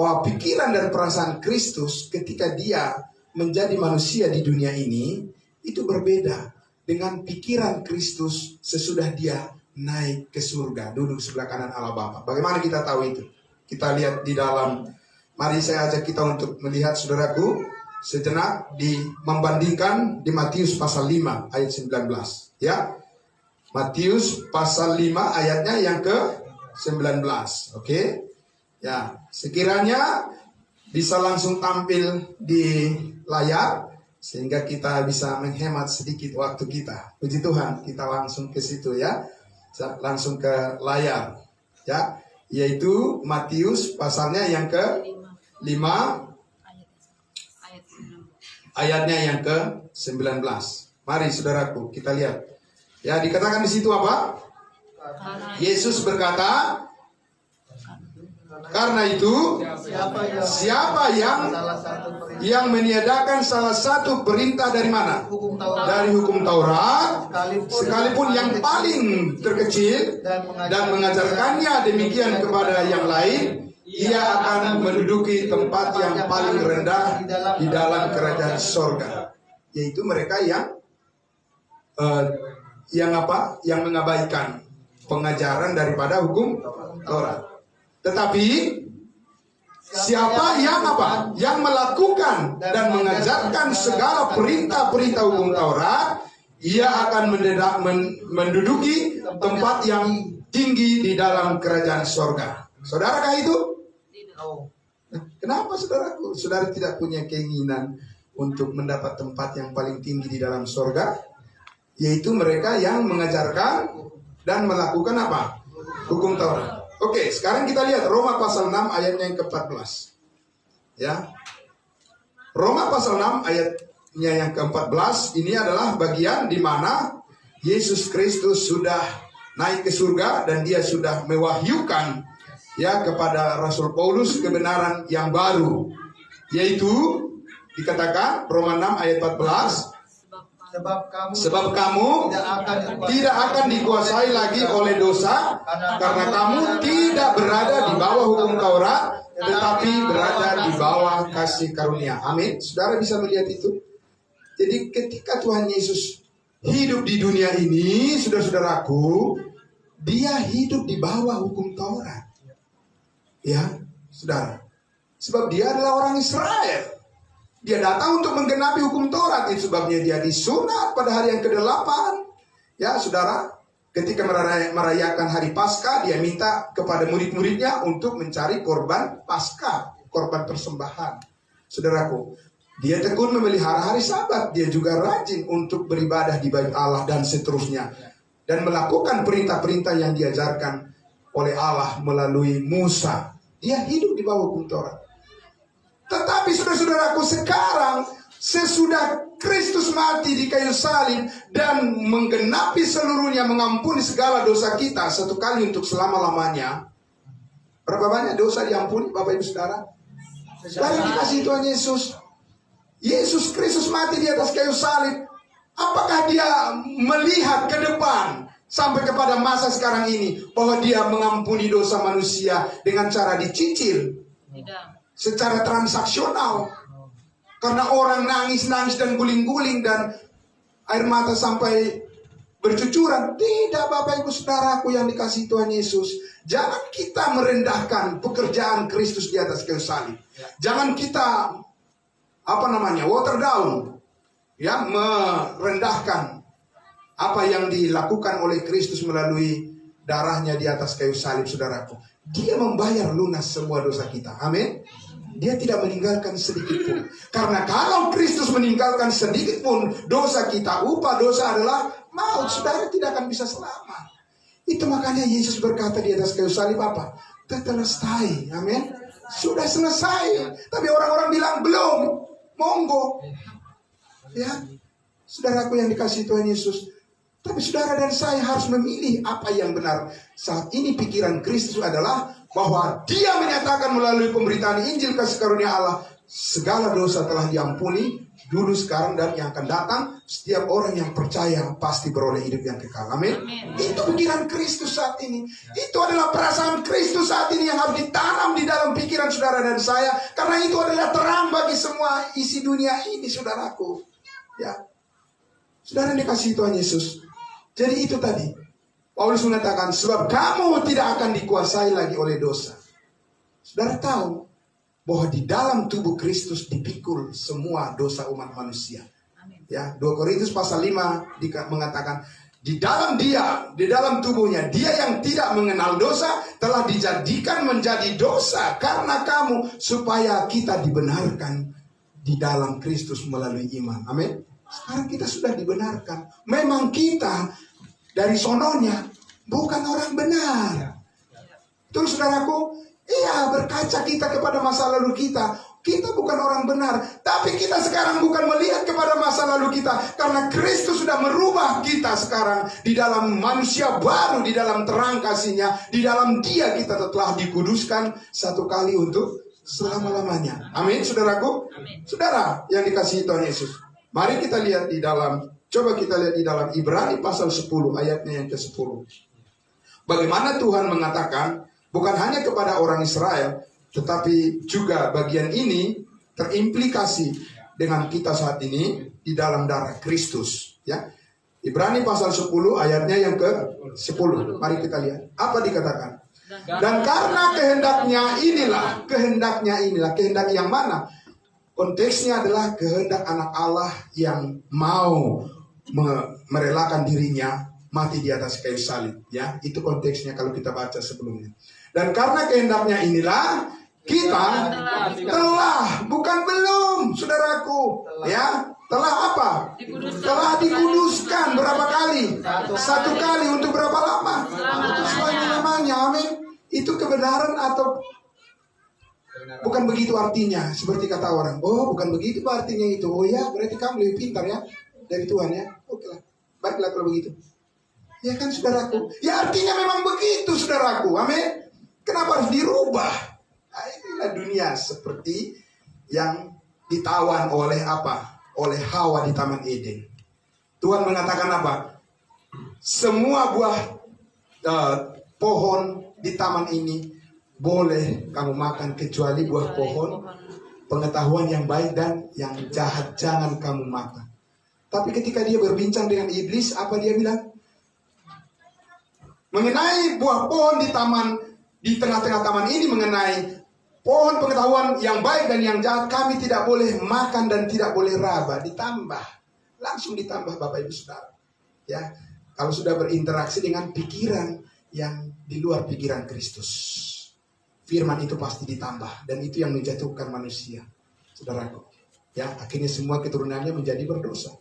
bahwa pikiran dan perasaan Kristus ketika dia menjadi manusia di dunia ini itu berbeda dengan pikiran Kristus sesudah dia naik ke surga, duduk sebelah kanan Allah Bapa. Bagaimana kita tahu itu? Kita lihat di dalam, mari saya ajak kita untuk melihat, saudaraku, sejenak membandingkan di Matius pasal 5 ayat 19. Ya, Matius pasal 5 ayatnya yang ke-19. Oke. Ya, sekiranya bisa langsung tampil di layar sehingga kita bisa menghemat sedikit waktu kita. Puji Tuhan, kita langsung ke situ ya. Langsung ke layar. Ya, yaitu Matius pasalnya yang ke-5 ayatnya yang ke-19. Mari saudaraku, kita lihat. Ya, dikatakan di situ apa? Yesus berkata, karena itu siapa yang meniadakan salah satu perintah dari mana? Dari hukum Taurat, sekalipun yang paling terkecil, dan mengajarkannya demikian kepada yang lain, ia akan menduduki tempat yang paling rendah di dalam kerajaan sorga. Yaitu mereka yang mengabaikan pengajaran daripada hukum Taurat. Tetapi siapa yang melakukan dan mengajarkan segala perintah-perintah hukum Taurat, ia akan menduduki tempat yang tinggi di dalam kerajaan sorga. Saudarakah itu? Nah, kenapa saudaraku? Saudara tidak punya keinginan untuk mendapat tempat yang paling tinggi di dalam sorga? Yaitu mereka yang mengajarkan dan melakukan apa? Hukum Taurat. Oke, sekarang kita lihat Roma pasal 6 ayatnya yang ke-14. Ya. Roma pasal 6 ayatnya yang ke-14 ini adalah bagian di mana Yesus Kristus sudah naik ke surga dan dia sudah mewahyukan ya kepada Rasul Paulus kebenaran yang baru, yaitu dikatakan Roma 6 ayat 14, sebab kamu tidak akan dikuasai lagi oleh dosa, karena kamu tidak berada di bawah hukum Taurat, tetapi berada di bawah kasih karunia. Amin. Saudara bisa melihat itu. Jadi ketika Tuhan Yesus hidup di dunia ini, saudara-saudaraku, dia hidup di bawah hukum Taurat. Ya, saudara. Sebab dia adalah orang Israel. Dia datang untuk menggenapi hukum Taurat. Itu sebabnya dia disunat pada hari yang ke-8. Ya, saudara. Ketika merayakan hari Paskah, dia minta kepada murid-muridnya untuk mencari korban Paskah, korban persembahan. Saudaraku, dia tekun memelihara hari Sabat. Dia juga rajin untuk beribadah di bait Allah dan seterusnya. Dan melakukan perintah-perintah yang diajarkan oleh Allah melalui Musa. Dia hidup di bawah hukum Taurat. Tetapi saudara-saudaraku, sekarang sesudah Kristus mati di kayu salib dan menggenapi seluruhnya, mengampuni segala dosa kita satu kali untuk selama-lamanya. Berapa banyak dosa diampuni Bapak Ibu Saudara? Lalu dikasih Tuhan Yesus. Yesus Kristus mati di atas kayu salib. Apakah dia melihat ke depan sampai kepada masa sekarang ini bahwa dia mengampuni dosa manusia dengan cara dicicil? Tidak. Secara transaksional. Karena orang nangis-nangis dan guling-guling dan air mata sampai bercucuran. Tidak, Bapak Ibu Saudaraku yang dikasihi Tuhan Yesus. Jangan kita merendahkan pekerjaan Kristus di atas kayu salib. Jangan kita water down, ya, merendahkan apa yang dilakukan oleh Kristus melalui darahnya di atas kayu salib, saudaraku. Dia membayar lunas semua dosa kita. Amin. Dia tidak meninggalkan sedikit pun. Karena kalau Kristus meninggalkan sedikit pun dosa kita, upah dosa adalah maut. Saudara tidak akan bisa selamat. Itu makanya Yesus berkata di atas kayu salib apa? Tetelestai. Amin. Sudah selesai. Tapi orang-orang bilang belum. Monggo. Ya. Saudaraku yang dikasihi Tuhan Yesus. Tapi saudara dan saya harus memilih apa yang benar. Saat ini pikiran Kristus adalah bahwa dia menyatakan melalui pemberitaan Injil kasih karunia Allah, segala dosa telah diampuni, dulu, sekarang, dan yang akan datang. Setiap orang yang percaya pasti beroleh hidup yang kekal. Amin. Itu pikiran Kristus saat ini. Itu adalah perasaan Kristus saat ini yang harus ditanam di dalam pikiran saudara dan saya. Karena itu adalah terang bagi semua isi dunia ini, saudaraku. Ya, saudara dikasih Tuhan Yesus. Jadi itu tadi Paulus mengatakan, sebab kamu tidak akan dikuasai lagi oleh dosa. Saudara tahu bahwa di dalam tubuh Kristus dipikul semua dosa umat manusia. Ya, 2 Korintus pasal 5 mengatakan, di dalam dia, di dalam tubuhnya, dia yang tidak mengenal dosa telah dijadikan menjadi dosa karena kamu, supaya kita dibenarkan di dalam Kristus melalui iman. Amin. Sekarang kita sudah dibenarkan. Memang kita dari sononya bukan orang benar. Terus saudaraku, iya, berkaca kita kepada masa lalu kita. Kita bukan orang benar. Tapi kita sekarang bukan melihat kepada masa lalu kita. Karena Kristus sudah merubah kita sekarang. Di dalam manusia baru, di dalam terang kasih-Nya. Di dalam Dia kita telah dikuduskan satu kali untuk selama-lamanya. Amin, saudaraku. Amin. Saudara yang dikasihi Tuhan Yesus, mari kita lihat di dalam, coba kita lihat di dalam Ibrani pasal 10 ayatnya yang ke-10. Bagaimana Tuhan mengatakan, bukan hanya kepada orang Israel, tetapi juga bagian ini terimplikasi dengan kita saat ini di dalam darah Kristus. Ya, Ibrani pasal 10 ayatnya yang ke-10. Mari kita lihat apa dikatakan. Dan karena kehendaknya inilah, kehendak yang mana? Konteksnya adalah kehendak anak Allah yang mau merelakan dirinya mati di atas kayu salib. Ya, itu konteksnya kalau kita baca sebelumnya. Dan karena kehendaknya inilah kita telah, bukan belum, saudaraku, ya, telah apa? Telah dikuduskan berapa kali? Satu kali. Untuk berapa lama? Untuk selama-lamanya. Amin. Itu kebenaran atau bukan begitu artinya? Seperti kata orang, oh bukan begitu artinya itu. Oh ya, berarti kamu lebih pintar ya dari Tuhan ya. Oke lah, baiklah kalau begitu. Ya kan saudaraku, ya artinya memang begitu saudaraku. Amin. Kenapa harus dirubah? Nah, inilah dunia seperti yang ditawan oleh apa? Oleh Hawa di Taman Eden. Tuhan mengatakan apa? Semua buah pohon di taman ini boleh kamu makan, kecuali buah pohon pengetahuan yang baik dan yang jahat jangan kamu makan. Tapi ketika dia berbincang dengan iblis, apa dia bilang? Mengenai buah pohon di tengah-tengah taman ini, mengenai pohon pengetahuan yang baik dan yang jahat, kami tidak boleh makan dan tidak boleh raba. Ditambah, langsung ditambah Bapak Ibu Saudara. Ya, kalau sudah berinteraksi dengan pikiran yang di luar pikiran Kristus, firman itu pasti ditambah, dan itu yang menjatuhkan manusia, saudaraku. Ya, akhirnya semua keturunannya menjadi berdosa.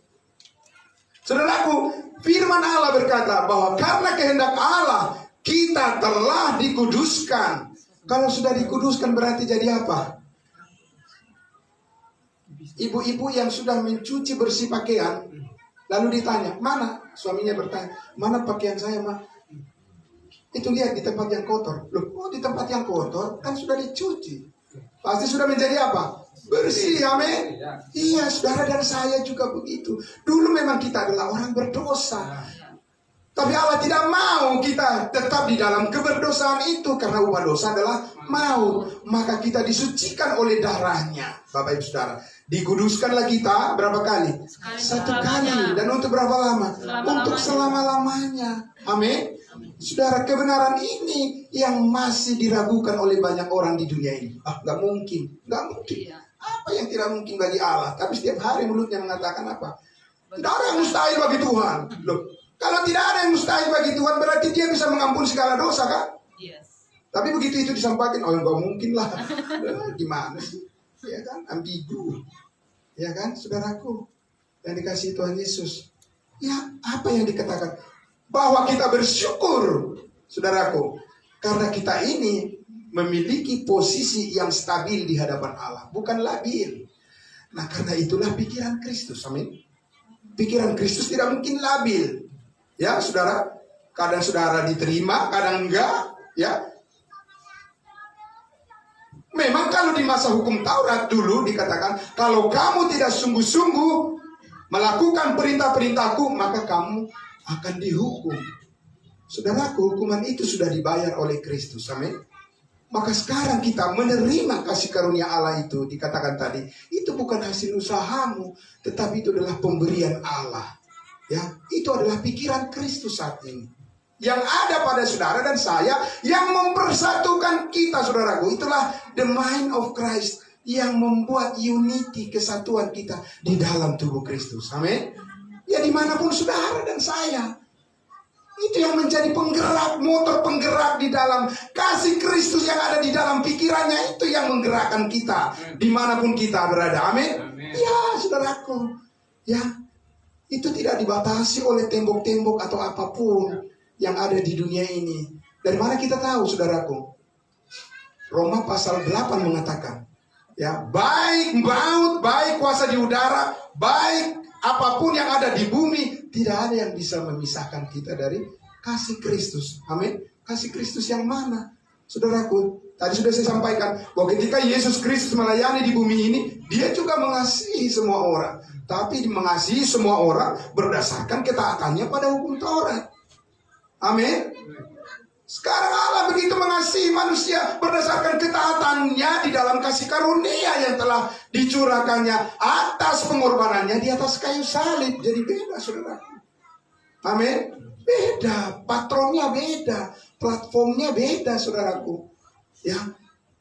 Saudaraku, firman Allah berkata bahwa karena kehendak Allah kita telah dikuduskan. Kalau sudah dikuduskan berarti jadi apa? Ibu-ibu yang sudah mencuci bersih pakaian, lalu ditanya, mana? Suaminya bertanya, mana pakaian saya, Ma? Itu lihat di tempat yang kotor. Loh, oh di tempat yang kotor kan sudah dicuci. Pasti sudah menjadi apa? Bersih, amin. Iya, saudara dan saya juga begitu. Dulu memang kita adalah orang berdosa. Tapi Allah tidak mau kita tetap di dalam keberdosaan itu, karena upah dosa adalah maut. Maka kita disucikan oleh darahnya. Bapak Ibu Saudara, dikuduskanlah kita berapa kali? Satu kali. Dan untuk berapa lama? Untuk selama-lamanya. Amin. Saudara, kebenaran ini yang masih diragukan oleh banyak orang di dunia ini. Gak mungkin. Gak mungkin. Apa yang tidak mungkin bagi Allah? Tapi setiap hari mulutnya mengatakan apa? Tidak ada yang mustahil bagi Tuhan. Loh, kalau tidak ada yang mustahil bagi Tuhan, berarti Dia bisa mengampuni segala dosa, kan? Yes. Tapi begitu itu disampaikan, oh enggak mungkin lah. Gimana sih? Ya kan, ambigu. Ya kan, saudaraku yang dikasihi Tuhan Yesus. Ya, apa yang dikatakan? Bahwa kita bersyukur, saudaraku, karena kita ini memiliki posisi yang stabil di hadapan Allah, bukan labil. Nah, karena itulah pikiran Kristus, amin. Pikiran Kristus tidak mungkin labil. Ya, saudara, kadang saudara diterima, kadang enggak, ya. Memang kalau di masa hukum Taurat dulu dikatakan, kalau kamu tidak sungguh-sungguh melakukan perintah-perintahku, maka kamu akan dihukum. Saudaraku, hukuman itu sudah dibayar oleh Kristus. Amin. Maka sekarang kita menerima kasih karunia Allah itu, dikatakan tadi, itu bukan hasil usahamu, tetapi itu adalah pemberian Allah. Ya, itu adalah pikiran Kristus saat ini. Yang ada pada saudara dan saya, yang mempersatukan kita, saudaraku. Itulah the mind of Christ, yang membuat unity, kesatuan kita di dalam tubuh Kristus. Amin. Ya, dimanapun saudara dan saya, itu yang menjadi penggerak, motor penggerak di dalam kasih Kristus yang ada di dalam pikirannya. Itu yang menggerakkan kita dimanapun kita berada. Amin. Ya, saudaraku. Ya, itu tidak dibatasi oleh tembok-tembok atau apapun yang ada di dunia ini. Dari mana kita tahu, saudaraku? Roma pasal 8 mengatakan, ya, baik maut, baik kuasa di udara, baik apapun yang ada di bumi, tidak ada yang bisa memisahkan kita dari kasih Kristus. Amin. Kasih Kristus yang mana? Saudaraku, tadi sudah saya sampaikan bahwa ketika Yesus Kristus melayani di bumi ini, dia juga mengasihi semua orang. Tapi mengasihi semua orang berdasarkan ketaatannya pada hukum Taurat. Amin. Sekarang Allah begitu mengasihi manusia berdasarkan ketaatannya di dalam kasih karunia yang telah dicurahkannya atas pengorbanannya di atas kayu salib. Jadi beda, saudaraku. Amin. Beda, patronnya beda, platformnya beda, saudaraku. Ya,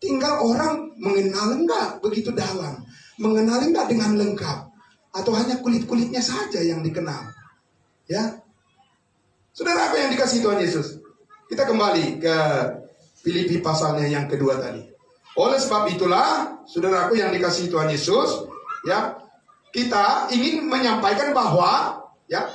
tinggal orang mengenal enggak begitu dalam, mengenal enggak dengan lengkap, atau hanya kulit-kulitnya saja yang dikenal. Ya, saudaraku yang dikasihi Tuhan Yesus. Kita kembali ke Filipi pasalnya yang kedua tadi. Oleh sebab itulah, saudaraku yang dikasihi Tuhan Yesus, ya, kita ingin menyampaikan bahwa, ya,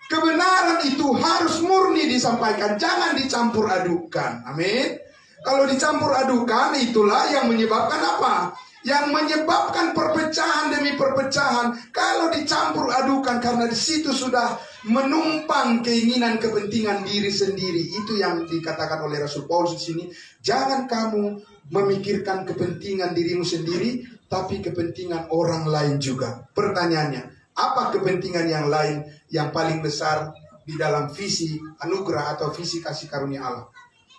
kebenaran itu harus murni disampaikan, jangan dicampur adukan. Amin. Kalau dicampur adukan, itulah yang menyebabkan apa? Yang menyebabkan perpecahan demi perpecahan. Kalau dicampur adukan, karena di situ sudah menumpang keinginan kepentingan diri sendiri. Itu yang dikatakan oleh Rasul Paulus di sini. Jangan kamu memikirkan kepentingan dirimu sendiri, tapi kepentingan orang lain juga. Pertanyaannya, apa kepentingan yang lain yang paling besar di dalam visi anugerah atau visi kasih karunia Allah?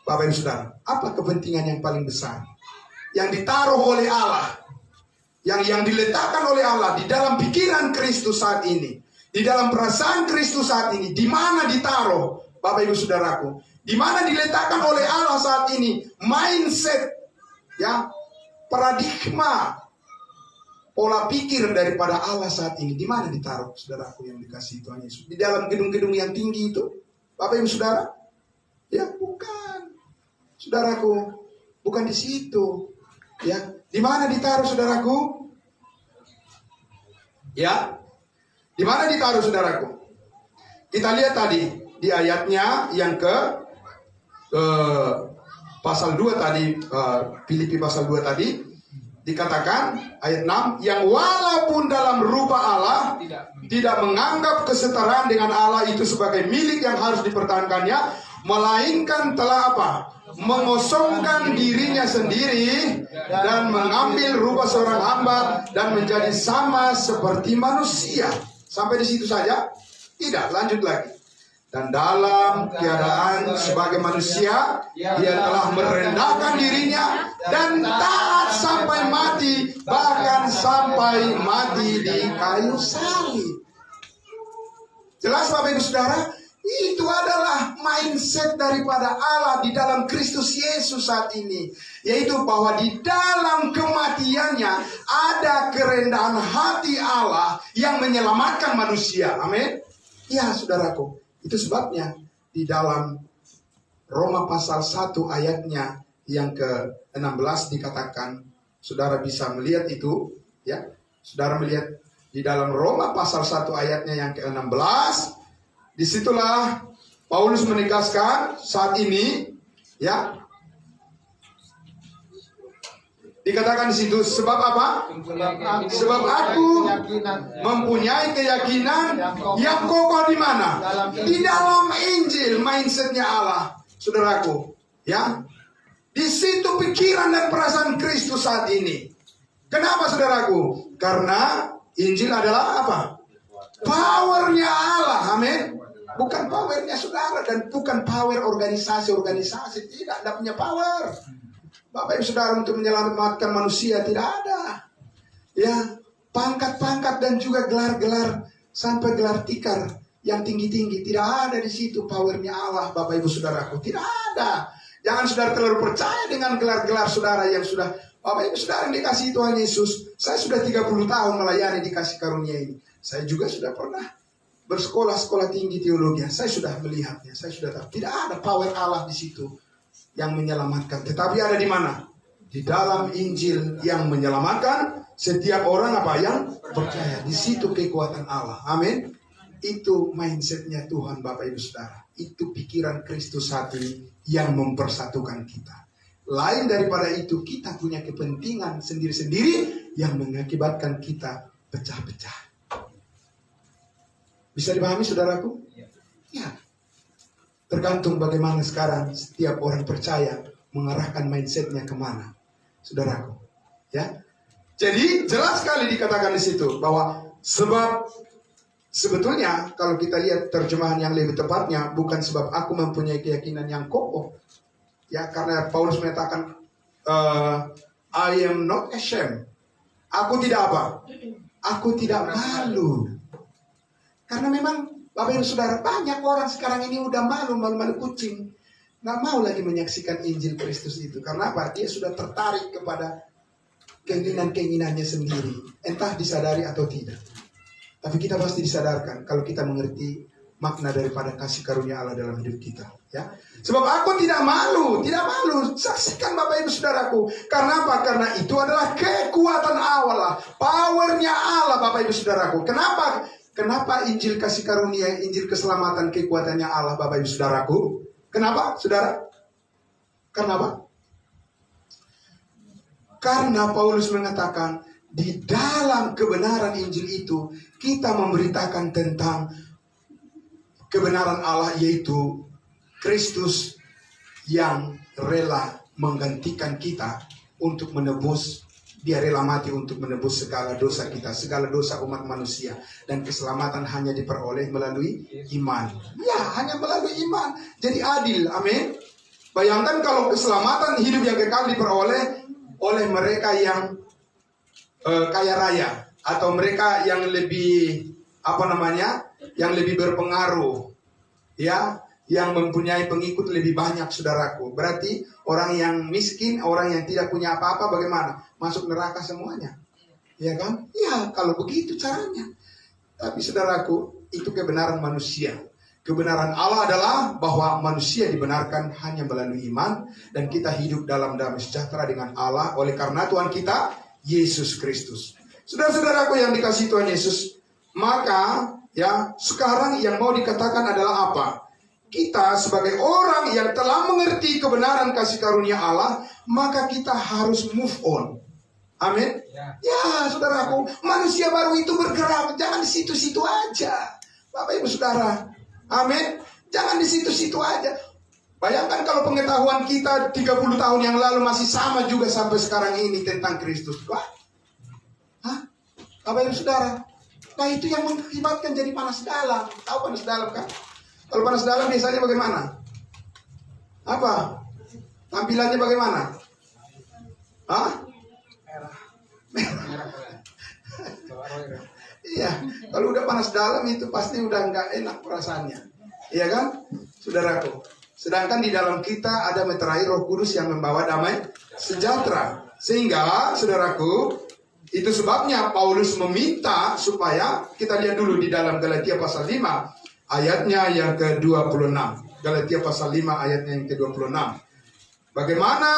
Bapak Ibu Saudara, apa kepentingan yang paling besar yang ditaruh oleh Allah, yang diletakkan oleh Allah di dalam pikiran Kristus saat ini, di dalam perasaan Kristus saat ini? Di mana ditaruh, Bapak Ibu Saudaraku? Di mana diletakkan oleh Allah saat ini? Mindset, ya, paradigma, pola pikir daripada Allah saat ini, di mana ditaruh, saudaraku yang dikasihi Tuhan Yesus? Di dalam gedung-gedung yang tinggi itu, Bapak Ibu Saudara? Ya, bukan, saudaraku, bukan di situ. Ya, di mana ditaruh, saudaraku? Ya, di mana ditaruh, saudaraku? Kita lihat tadi di ayatnya yang ke pasal 2 tadi, Filipi pasal 2 tadi. Dikatakan ayat 6, yang walaupun dalam rupa Allah tidak menganggap kesetaraan dengan Allah itu sebagai milik yang harus dipertahankannya, melainkan telah apa? Mengosongkan dirinya sendiri dan mengambil rupa seorang hamba dan menjadi sama seperti manusia. Sampai di situ saja? Tidak, lanjut lagi. Dan dalam keadaan sebagai manusia, dia telah merendahkan dirinya dan taat sampai mati, bahkan sampai mati di kayu salib. Jelas, Bapak Ibu Saudara? Itu adalah mindset daripada Allah di dalam Kristus Yesus saat ini. Yaitu bahwa di dalam kematiannya ada kerendahan hati Allah yang menyelamatkan manusia. Amin. Ya, saudaraku. Itu sebabnya di dalam Roma pasal 1 ayatnya yang ke-16 dikatakan, saudara bisa melihat itu, ya. Saudara melihat di dalam Roma pasal 1 ayatnya yang ke-16, disitulah Paulus menegaskan saat ini, ya. Dikatakan di situ, sebab apa? Sebab aku mempunyai keyakinan yang kokoh di mana? Di dalam Injil, mindsetnya Allah, saudaraku, ya. Di situ pikiran dan perasaan Kristus saat ini. Kenapa saudaraku? Karena Injil adalah apa? Powernya Allah, amin. Bukan powernya saudara dan bukan power organisasi-organisasi. Tidak punya power. Bapak Ibu Saudara untuk menyelamatkan manusia tidak ada. Ya, pangkat-pangkat dan juga gelar-gelar sampai gelar tikar yang tinggi-tinggi tidak ada di situ powernya Allah, Bapak Ibu Saudaraku. Tidak ada. Jangan saudara terlalu percaya dengan gelar-gelar saudara yang sudah Bapak Ibu Saudara yang dikasihi Tuhan Yesus. Saya sudah 30 tahun melayani di kasih karunia ini. Saya juga sudah pernah bersekolah tinggi teologi. Saya sudah melihatnya. Saya sudah tahu. Tidak ada power Allah di situ yang menyelamatkan. Tetapi ada di mana? Di dalam Injil yang menyelamatkan setiap orang apa yang percaya. Di situ kekuatan Allah. Amin. Itu mindsetnya Tuhan Bapak Ibu Saudara. Itu pikiran Kristus hati yang mempersatukan kita. Lain daripada itu, kita punya kepentingan sendiri-sendiri yang mengakibatkan kita pecah-pecah. Bisa dipahami saudaraku? Ya. Tergantung bagaimana sekarang setiap orang percaya mengarahkan mindsetnya kemana, saudaraku. Ya. Jadi jelas sekali dikatakan di situ bahwa sebab sebetulnya kalau kita lihat terjemahan yang lebih tepatnya bukan sebab aku mempunyai keyakinan yang kokoh. Ya, karena Paulus menyatakan I am not ashamed. Aku tidak apa? Aku tidak malu. Karena memang Bapak Ibu Saudara, banyak orang sekarang ini udah malu kucing. Nggak mau lagi menyaksikan Injil Kristus itu. Karena apa? Dia sudah tertarik kepada keinginan-keinginannya sendiri. Entah disadari atau tidak. Tapi kita pasti disadarkan kalau kita mengerti makna daripada kasih karunia Allah dalam hidup kita. Ya, sebab aku tidak malu. Saksikan Bapak Ibu Saudaraku. Karena apa? Karena itu adalah kekuatan Allah, powernya Allah, Bapak Ibu Saudaraku. Kenapa Injil kasih karunia, Injil keselamatan, kekuatannya Allah, Bapak Ibu Saudaraku? Kenapa, saudara? Kenapa? Karena Paulus mengatakan di dalam kebenaran Injil itu kita memberitakan tentang kebenaran Allah, yaitu Kristus yang rela menggantikan kita untuk menebus. Dia rela mati untuk menebus segala dosa kita, segala dosa umat manusia. Dan keselamatan hanya diperoleh melalui iman. Ya, hanya melalui iman. Jadi adil, amin. Bayangkan kalau keselamatan hidup yang kekal diperoleh oleh mereka yang kaya raya. Atau mereka yang lebih, yang lebih berpengaruh. Ya, yang mempunyai pengikut lebih banyak, saudaraku. Berarti orang yang miskin, orang yang tidak punya apa-apa, bagaimana? Masuk neraka semuanya. Ya kan? Ya, kalau begitu caranya. Tapi saudaraku, itu kebenaran manusia. Kebenaran Allah adalah bahwa manusia dibenarkan hanya melalui iman. Dan kita hidup dalam damai sejahtera dengan Allah oleh karena Tuhan kita, Yesus Kristus. Saudara-saudaraku yang dikasihi Tuhan Yesus, maka ya sekarang yang mau dikatakan adalah apa? Kita sebagai orang yang telah mengerti kebenaran kasih karunia Allah, maka kita harus move on. Amin. Ya, saudaraku, manusia baru itu bergerak, jangan di situ-situ aja. Bapak Ibu Saudara, amin. Jangan di situ-situ aja. Bayangkan kalau pengetahuan kita 30 tahun yang lalu masih sama juga sampai sekarang ini tentang Kristus. Wah. Hah? Bapak Ibu Saudara, nah itu yang mengakibatkan jadi panas dalam. Tahu panas dalam kan? Kalau panas dalam biasanya bagaimana? Apa? Tampilannya bagaimana? Hah? Merah. Iya, kalau udah panas dalam itu pasti udah nggak enak perasaannya. Iya kan? Saudaraku. Sedangkan di dalam kita ada meterai Roh Kudus yang membawa damai sejahtera. Sehingga, saudaraku, itu sebabnya Paulus meminta supaya kita lihat dulu di dalam Galatia pasal 5. Ayatnya yang ke-26. Galatia pasal 5 ayatnya yang ke-26. Bagaimana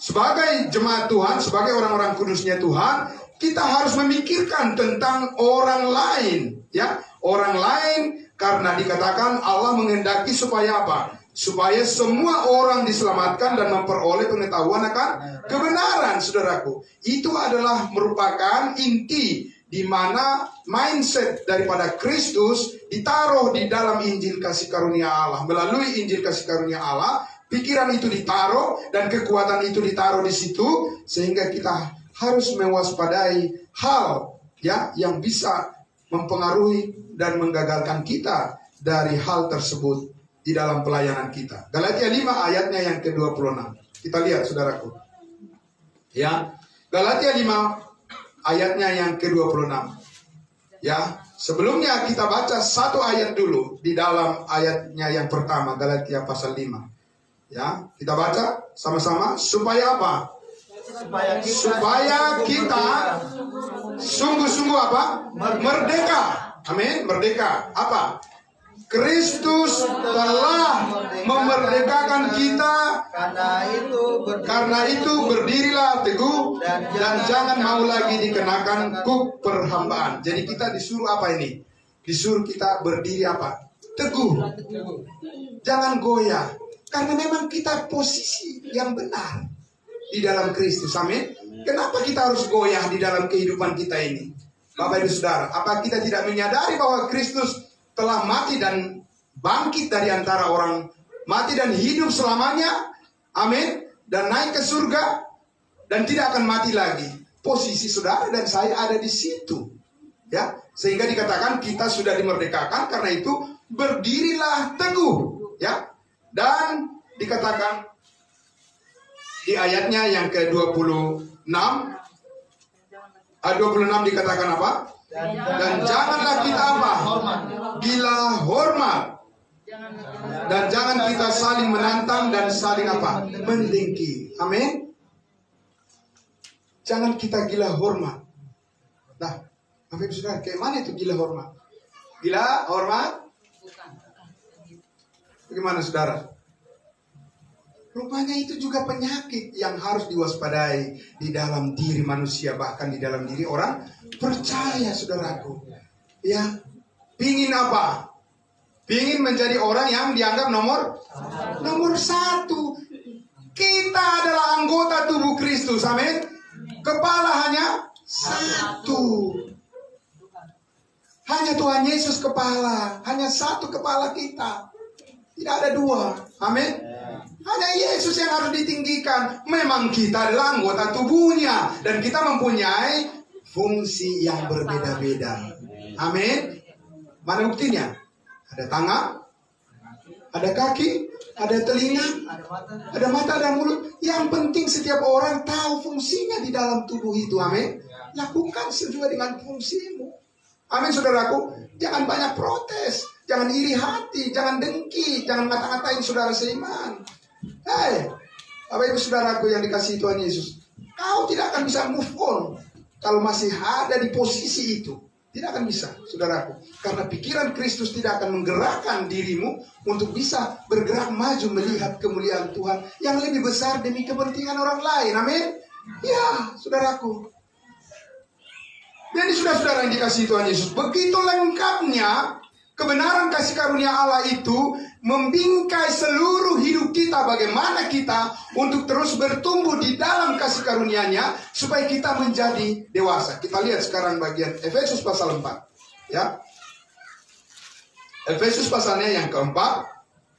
sebagai jemaat Tuhan, sebagai orang-orang kudusnya Tuhan, kita harus memikirkan tentang orang lain. Ya, orang lain karena dikatakan Allah menghendaki supaya apa? Supaya semua orang diselamatkan dan memperoleh pengetahuan akan kebenaran, saudaraku. Itu adalah merupakan inti di mana mindset daripada Kristus ditaruh di dalam Injil kasih karunia Allah. Melalui Injil kasih karunia Allah, pikiran itu ditaruh dan kekuatan itu ditaruh di situ, sehingga kita harus mewaspadai hal ya yang bisa mempengaruhi dan menggagalkan kita dari hal tersebut di dalam pelayanan kita. Galatia 5 ayatnya yang ke-26. Kita lihat saudaraku. Ya, Galatia 5 ayatnya yang ke-26. Ya, sebelumnya kita baca satu ayat dulu di dalam ayatnya yang pertama, Galatia pasal 5. Ya, kita baca sama-sama. Supaya apa? Supaya kita sungguh-sungguh apa? Merdeka. Amin, merdeka. Apa? Kristus telah memerdekakan kita. Karena itu berdirilah teguh dan jangan mau lagi dikenakan kuk perhambaan. Jadi kita disuruh apa ini? Disuruh kita berdiri apa? Teguh. Jangan goyah. Karena memang kita posisi yang benar di dalam Kristus. Amin. Kenapa kita harus goyah di dalam kehidupan kita ini? Bapak Ibu Saudara, apa kita tidak menyadari bahwa Kristus telah mati dan bangkit dari antara orang mati dan hidup selamanya, amin, dan naik ke surga dan tidak akan mati lagi. Posisi saudara dan saya ada di situ, ya, sehingga dikatakan kita sudah dimerdekakan. Karena itu berdirilah teguh, ya, dan dikatakan di ayatnya yang ke-26, 26 dikatakan apa? Dan janganlah kita apa? Gila hormat. Dan jangan kita saling menantang dan saling apa? Mendengki. Amin. Jangan kita gila hormat. Nah, Bapak Ibu Saudara, kayak mana itu gila hormat? Gila hormat? Bagaimana saudara? Rupanya itu juga penyakit yang harus diwaspadai di dalam diri manusia, bahkan di dalam diri orang percaya, saudaraku. Ya, pingin apa? Pingin menjadi orang yang dianggap nomor satu. Kita adalah anggota tubuh Kristus, amin. Kepala hanya satu. Hanya Tuhan Yesus kepala, hanya satu kepala kita. Tidak ada dua, amin. Hanya Yesus yang harus ditinggikan. Memang kita adalah anggota tubuhnya dan kita mempunyai fungsi yang berbeda-beda. Amin. Mana buktinya? Ada tangan, ada kaki, ada telinga, ada mata, ada mulut. Yang penting setiap orang tahu fungsinya di dalam tubuh itu. Amin. Lakukan sesuai dengan fungsimu. Amin, saudaraku. Jangan banyak protes, jangan iri hati, jangan dengki, jangan ngata-ngatain saudara seiman. Hei, Bapak Ibu Saudaraku yang dikasihi Tuhan Yesus, kau tidak akan bisa move on kalau masih ada di posisi itu. Tidak akan bisa, saudaraku. Karena pikiran Kristus tidak akan menggerakkan dirimu untuk bisa bergerak maju melihat kemuliaan Tuhan yang lebih besar demi kepentingan orang lain. Amin. Ya, saudaraku. Jadi saudara-saudara yang dikasihi Tuhan Yesus, begitu lengkapnya kebenaran kasih karunia Allah itu membingkai seluruh hidup kita. Bagaimana kita untuk terus bertumbuh di dalam kasih karunia-Nya supaya kita menjadi dewasa. Kita lihat sekarang bagian Efesus pasal 4. Ya. Efesus pasalnya yang keempat,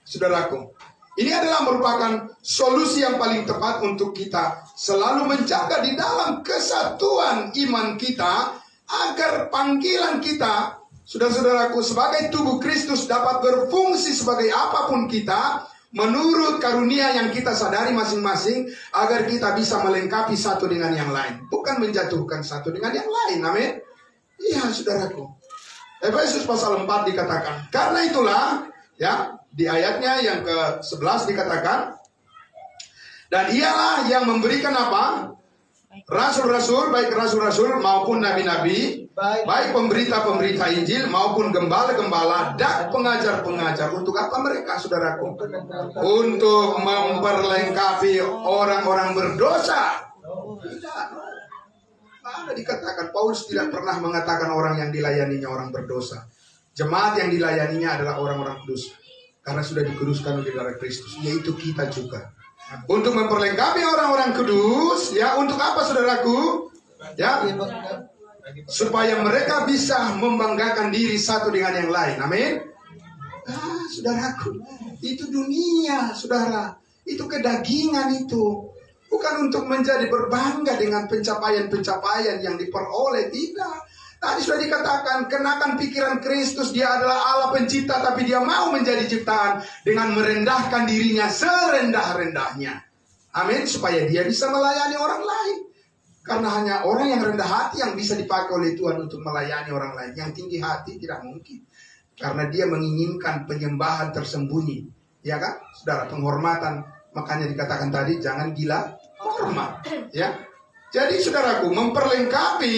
saudaraku. Ini adalah merupakan solusi yang paling tepat untuk kita selalu menjaga di dalam kesatuan iman kita agar panggilan kita, saudara-saudaraku, sebagai tubuh Kristus dapat berfungsi sebagai apapun kita menurut karunia yang kita sadari masing-masing, agar kita bisa melengkapi satu dengan yang lain, bukan menjatuhkan satu dengan yang lain. Amin. Iya, saudaraku. Efesus pasal 4 dikatakan, karena itulah, ya, di ayatnya yang ke-11 dikatakan, dan ialah yang memberikan apa? Rasul-rasul, baik rasul-rasul maupun nabi-nabi, baik pemberita-pemberita Injil maupun gembala-gembala dan pengajar-pengajar. Untuk apa mereka, saudaraku? Untuk memperlengkapi orang-orang berdosa. Tidak. Mana dikatakan, Paulus tidak pernah mengatakan orang yang dilayaninya orang berdosa. Jemaat yang dilayaninya adalah orang-orang kudus, karena sudah dikuduskan oleh darah Kristus, yaitu kita juga. Untuk memperlengkapi orang-orang kudus, ya, untuk apa, saudaraku? Ya, supaya mereka bisa membanggakan diri satu dengan yang lain. Amin. Saudaraku, itu dunia, saudara. Itu kedagingan itu. Bukan untuk menjadi berbangga dengan pencapaian-pencapaian yang diperoleh, tidak. Tadi sudah dikatakan, kenakan pikiran Kristus, dia adalah Allah pencipta, tapi dia mau menjadi ciptaan dengan merendahkan dirinya serendah-rendahnya. Amin, supaya dia bisa melayani orang lain. Karena hanya orang yang rendah hati yang bisa dipakai oleh Tuhan untuk melayani orang lain. Yang tinggi hati tidak mungkin. Karena dia menginginkan penyembahan tersembunyi. Ya kan? Saudara, penghormatan. Makanya dikatakan tadi, jangan gila hormat. Ya. Jadi saudaraku, memperlengkapi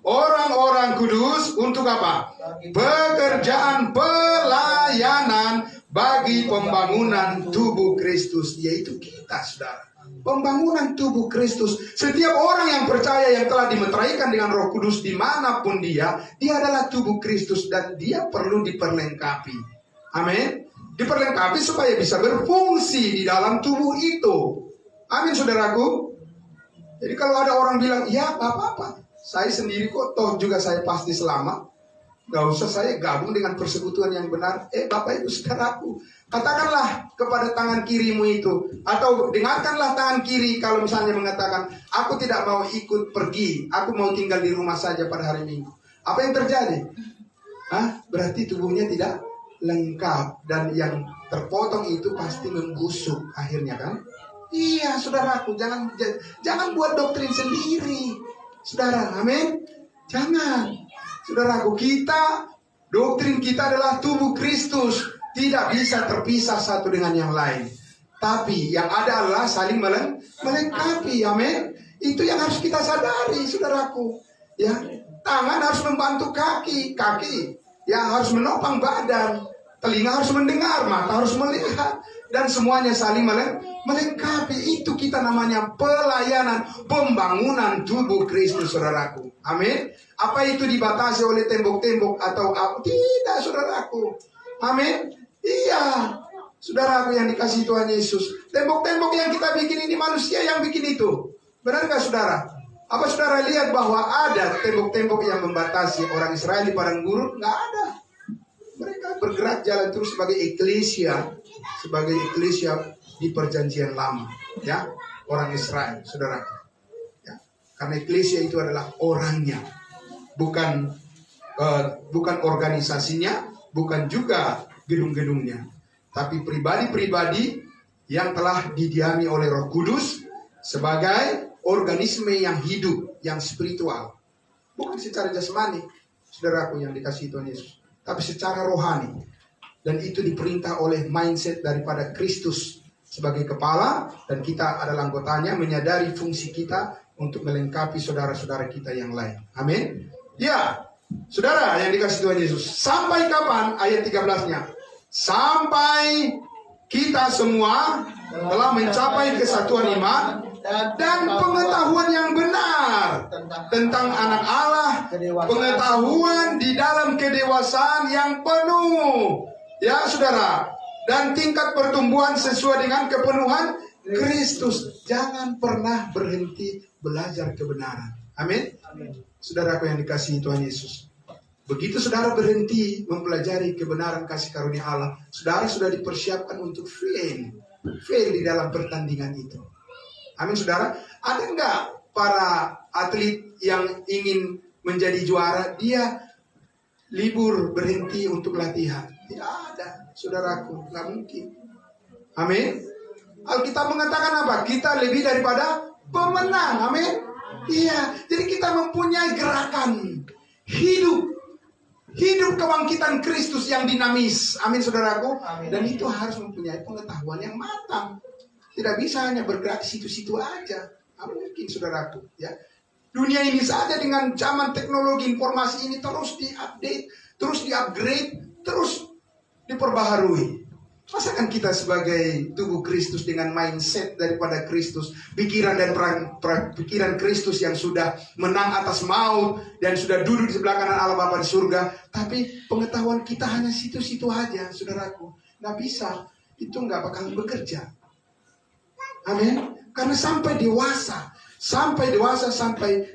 orang-orang kudus untuk apa? Pekerjaan pelayanan bagi pembangunan tubuh Kristus. Yaitu kita, saudara. Pembangunan tubuh Kristus. Setiap orang yang percaya yang telah dimeteraikan dengan Roh Kudus dimanapun dia adalah tubuh Kristus dan dia perlu diperlengkapi. Amin. Diperlengkapi supaya bisa berfungsi di dalam tubuh itu. Amin, saudaraku. Jadi kalau ada orang bilang, ya gak apa-apa, saya sendiri kok, toh juga saya pasti selamat, gak usah saya gabung dengan persekutuan yang benar. Bapak Ibu saudaraku, katakanlah kepada tangan kirimu itu, atau dengarkanlah tangan kiri kalau misalnya mengatakan, aku tidak mau ikut pergi, aku mau tinggal di rumah saja pada hari Minggu. Apa yang terjadi? Berarti tubuhnya tidak lengkap, dan yang terpotong itu pasti membusuk akhirnya, kan? Iya, saudaraku, jangan buat doktrin sendiri, saudara. Amin. Jangan, saudaraku, doktrin kita adalah tubuh Kristus, tidak bisa terpisah satu dengan yang lain. Tapi yang ada adalah saling melengkapi. Amin. Itu yang harus kita sadari, saudaraku. Ya, tangan harus membantu kaki ya harus menopang badan, telinga harus mendengar, mata harus melihat, dan semuanya saling melengkapi. Itu kita namanya pelayanan, pembangunan tubuh Kristus, saudaraku. Amin. Apa itu dibatasi oleh tembok-tembok atau apa? Tidak, saudaraku. Amin. Iya, saudaraku yang dikasihi Tuhan Yesus. Tembok-tembok yang kita bikin ini manusia yang bikin itu. Benar nggak, saudara? Apa saudara lihat bahwa ada tembok-tembok yang membatasi orang Israel di padang gurun? Nggak ada. Mereka bergerak jalan terus sebagai eklesia di perjanjian lama, ya, orang Israel, saudara. Ya. Karena eklesia itu adalah orangnya, bukan organisasinya, bukan juga gedung-gedungnya, tapi pribadi-pribadi yang telah didiami oleh Roh Kudus sebagai organisme yang hidup, yang spiritual, bukan secara jasmani, saudaraku yang dikasihi Tuhan Yesus, tapi secara rohani. Dan itu diperintah oleh mindset daripada Kristus sebagai kepala, dan kita adalah anggotanya, menyadari fungsi kita untuk melengkapi saudara-saudara kita yang lain. Amin. Ya, saudara yang dikasihi Tuhan Yesus, sampai kapan? Ayat 13-nya. Sampai kita semua telah mencapai kesatuan iman dan pengetahuan yang benar tentang anak Allah, pengetahuan di dalam kedewasaan yang penuh. Ya, saudara, dan tingkat pertumbuhan sesuai dengan kepenuhan Kristus. Jangan pernah berhenti belajar kebenaran. Amin. Saudaraku yang dikasihi Tuhan Yesus, begitu saudara berhenti mempelajari kebenaran kasih karunia Allah, saudara sudah dipersiapkan untuk fail di dalam pertandingan itu. Amin, saudara. Ada enggak para atlet yang ingin menjadi juara, dia libur berhenti untuk latihan? Tidak ada, saudaraku, nggak mungkin. Amin. Alkitab mengatakan apa? Kita lebih daripada pemenang. Amin. Iya, jadi kita mempunyai gerakan hidup kebangkitan Kristus yang dinamis. Amin, saudaraku. Amin. Dan itu harus mempunyai pengetahuan yang matang. Tidak bisa hanya bergerak situ-situ aja. Amin, mungkin, saudaraku. Ya, dunia ini saja dengan zaman teknologi informasi ini terus diupdate, terus diupgrade, terus diperbaharui. Masakan kita sebagai tubuh Kristus dengan mindset daripada Kristus, pikiran dan pikiran Kristus yang sudah menang atas maut dan sudah duduk di sebelah kanan Allah Bapa di surga, tapi pengetahuan kita hanya situ-situ aja, saudaraku. Nggak bisa, itu nggak bakal bekerja. Amin. Karena sampai dewasa, sampai